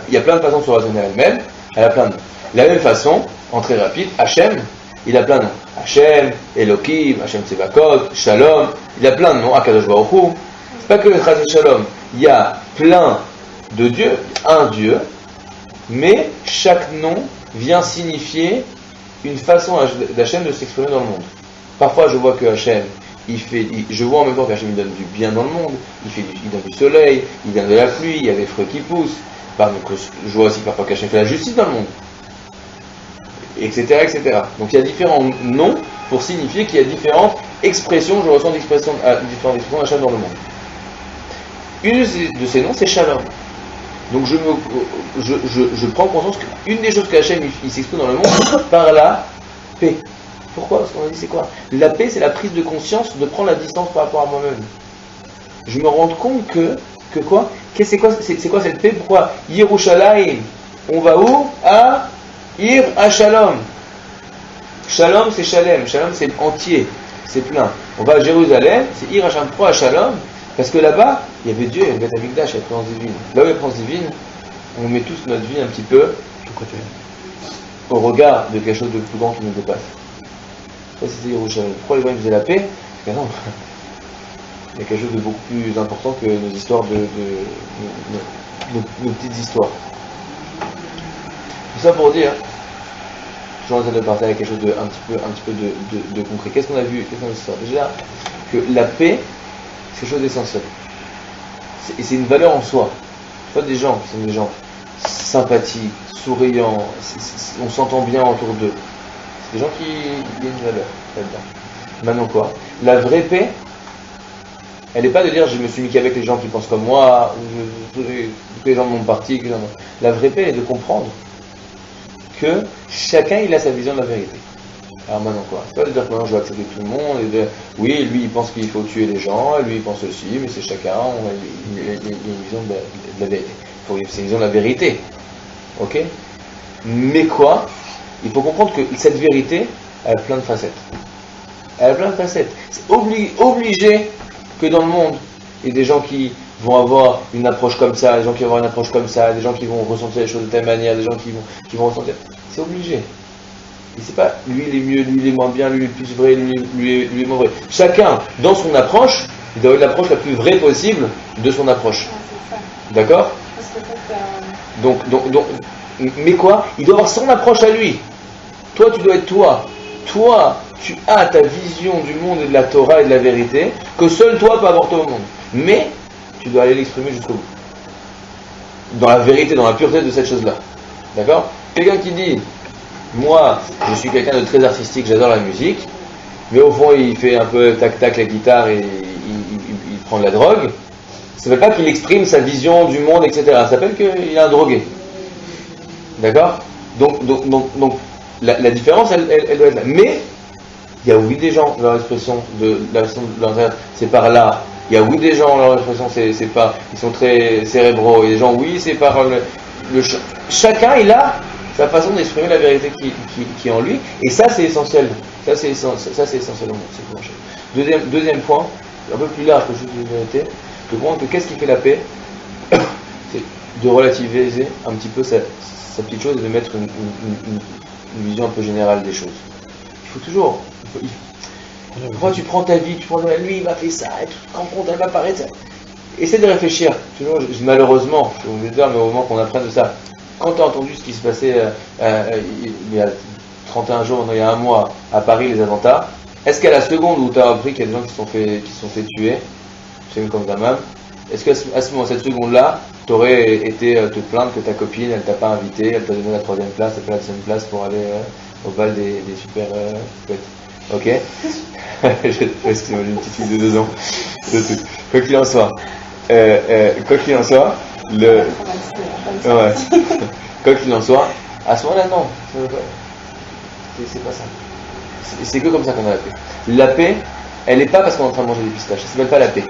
il y a plein de façons de se relationner à elle-même, elle a plein de noms. De la même façon, en très rapide, Hachem, il a plein de noms. Hachem, Elohim, Hachem Tsevakot, Shalom, il a plein de noms, Akadosh Baruch Hu. C'est pas que le Chaz et Shalom, il y a plein de dieux, un Dieu, mais chaque nom vient signifier une façon d'Hachem de s'exprimer dans le monde. Parfois, je vois que Hachem, je vois en même temps qu'Hachem donne du bien dans le monde, il donne du soleil, il donne de la pluie, il y a des fruits qui poussent. Bah, donc, je vois aussi que parfois qu'Hachem fait la justice dans le monde. Etc., etc. Donc il y a différents noms pour signifier qu'il y a différentes expressions, je ressens différentes expressions d'Hachem dans le monde. Une de ces noms, c'est Shalom. Donc je prends conscience qu'une des choses qu'Hachem il s'exprime dans le monde, par la paix. Pourquoi? Parce qu'on a dit c'est quoi? La paix, c'est la prise de conscience de prendre la distance par rapport à moi-même. Je me rends compte que quoi? C'est quoi cette paix? Pourquoi? Yerushalayim, on va où? À Ir à Shalom. Shalom c'est Shalem. Shalom c'est entier, c'est plein. On va à Jérusalem, c'est Ir à Shalom. Pourquoi à Shalom? Parce que là-bas, il y avait Dieu, il y avait Beth Amikdash, il y a la présence divine. Là où il y a la présence divine, on met tous notre vie un petit peu au regard de quelque chose de plus grand qui nous dépasse. Ça c'était Yerushalayim. Pourquoi les gens faisaient la paix? Parce que non, il y a quelque chose de beaucoup plus important que nos histoires nos petites histoires. Tout ça pour dire, je suis en train de partager quelque chose de un petit peu de concret. Qu'est-ce qu'on a vu? Qu'est-ce qu'on a vu? Déjà, que la paix, c'est quelque chose d'essentiel. Et c'est une valeur en soi. Pas des gens qui sont des gens sympathiques, souriants, on s'entend bien autour d'eux. C'est des gens qui ont une valeur là-dedans. Maintenant quoi? La vraie paix, elle n'est pas de dire je me suis mis qu'avec les gens qui pensent comme moi, ou que les gens de mon parti. La vraie paix, elle est de comprendre que chacun il a sa vision de la vérité. Alors maintenant quoi? C'est pas de dire que maintenant je vais accepter tout le monde et de oui, lui il pense qu'il faut tuer les gens, lui il pense aussi, mais c'est chacun, il y a une vision de la vérité. C'est une vision de la vérité. Ok? Mais quoi? Il faut comprendre que cette vérité, elle a plein de facettes. Elle a plein de facettes. C'est obligé que dans le monde, il y ait des gens qui vont avoir une approche comme ça, des gens qui vont avoir une approche comme ça, des gens qui vont ressentir les choses de telle manière, des gens qui vont ressentir. C'est obligé. Et c'est pas lui il est mieux, lui il est moins bien, lui il est plus vrai, lui est moins vrai. Chacun, dans son approche, il doit avoir l'approche la plus vraie possible de son approche. D'accord? Donc, mais quoi? Il doit avoir son approche à lui. Toi, tu dois être toi. Toi, tu as ta vision du monde et de la Torah et de la vérité que seul toi peut apporter au monde. Mais tu dois aller l'exprimer jusqu'au bout. Dans la vérité, dans la pureté de cette chose-là. D'accord? Quelqu'un qui dit, moi, je suis quelqu'un de très artistique, j'adore la musique, mais au fond, il fait un peu tac-tac la guitare et il prend de la drogue. Ça ne veut pas qu'il exprime sa vision du monde, etc. Ça s'appelle qu'il est un drogué. D'accord? Donc la différence, elle doit être là. Mais, il y a oui des gens, leur expression de leur c'est par là. Il y a oui des gens, leur expression, c'est pas, ils sont très cérébraux. Il y a des gens, oui, c'est par chacun, il a sa façon d'exprimer la vérité qui est en lui. Et ça, c'est essentiel. Ça, c'est essentiel au monde. Deuxième point, un peu plus large que juste la vérité, de comprendre que qu'est-ce qui fait la paix? C'est de relativiser un petit peu sa petite chose et de mettre une vision un peu générale des choses. Il faut toujours... Pourquoi tu prends ta vie, tu prends lui il m'a fait ça, et tu te rends compte, elle va paraître ça. Essaie de réfléchir. Toujours, malheureusement, je vais vous dire, mais au moment qu'on apprenne de ça, quand tu as entendu ce qui se passait il y a 31 jours, il y a un mois, à Paris, les attentats, est-ce qu'à la seconde où tu as appris qu'il y a des gens qui se sont fait tuer, chez comme ta maman, est-ce qu'à ce moment, cette seconde-là, tu aurais été te plaindre que ta copine, elle t'a pas invité, elle t'a donné la 3e place, elle t'a la 2e place pour aller au bal des super fêtes. Ok? Excusez-moi, j'ai une petite fille de 2 ans. Quoi qu'il en soit, quoi qu'il en soit, à ce moment-là, non. C'est pas ça. C'est que comme ça qu'on a la paix. La paix, elle n'est pas parce qu'on est en train de manger des pistaches. Ça s'appelle pas la paix.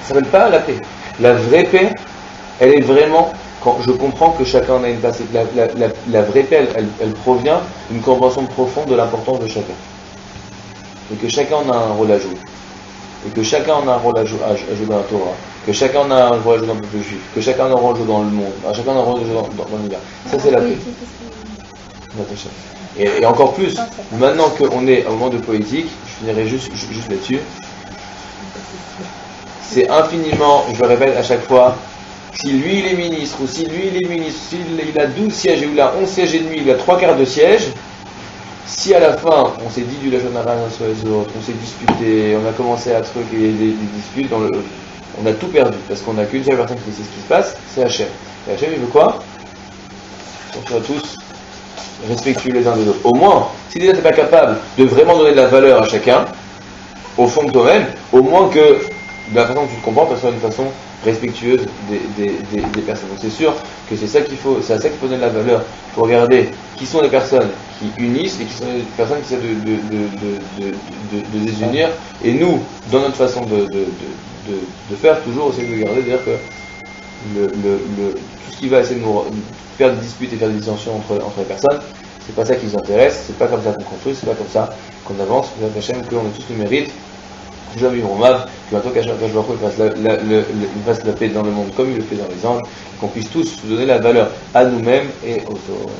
Ça s'appelle pas la paix. La vraie paix, elle est vraiment quand je comprends que chacun a une place. La vraie paix, elle provient d'une compréhension profonde de l'importance de chacun. Et que chacun en a un rôle à jouer. Et que chacun en a un rôle à jouer dans la Torah. Que chacun en a un rôle à jouer dans le peuple juif. Que chacun en a un rôle à jouer dans le monde. Chacun en a un rôle à jouer dans l'univers. Ça, c'est la paix. Et encore plus, maintenant qu'on est au moment de politique, je finirai juste là-dessus. C'est infiniment, je le répète à chaque fois, si lui il est ministre, ou si lui il est ministre, s'il a 12 sièges et il a 11 sièges et demi, il a 3/4 de sièges, si à la fin on s'est dit du lachon hara sur les autres, on s'est disputé, on a commencé à truc et des disputes, on a tout perdu, parce qu'on n'a qu'une seule personne qui sait ce qui se passe, c'est Hachem. Et Hachem, il veut quoi? On soit tous respectueux les uns des autres. Au moins, si déjà tu n'es pas capable de vraiment donner de la valeur à chacun, au fond de toi-même, au moins que de la façon que tu te comprends, ça soit une façon respectueuse des personnes. Donc c'est sûr que c'est à ça qu'il faut donner de la valeur. Il faut regarder qui sont les personnes qui unissent et qui sont les personnes qui essaient de désunir. Et nous, dans notre façon de faire, toujours essayer de garder, dire que tout ce qui va essayer de nous faire des disputes et faire des dissensions entre les personnes, c'est pas ça qui nous intéresse, c'est pas comme ça qu'on construit, c'est pas comme ça qu'on avance. Nous Hachem qu'on ait tous le mérite, que jamais vivre mal, que bientôt il fasse la paix dans le monde comme il le fait dans les anges, qu'on puisse tous donner la valeur à nous-mêmes et aux autres.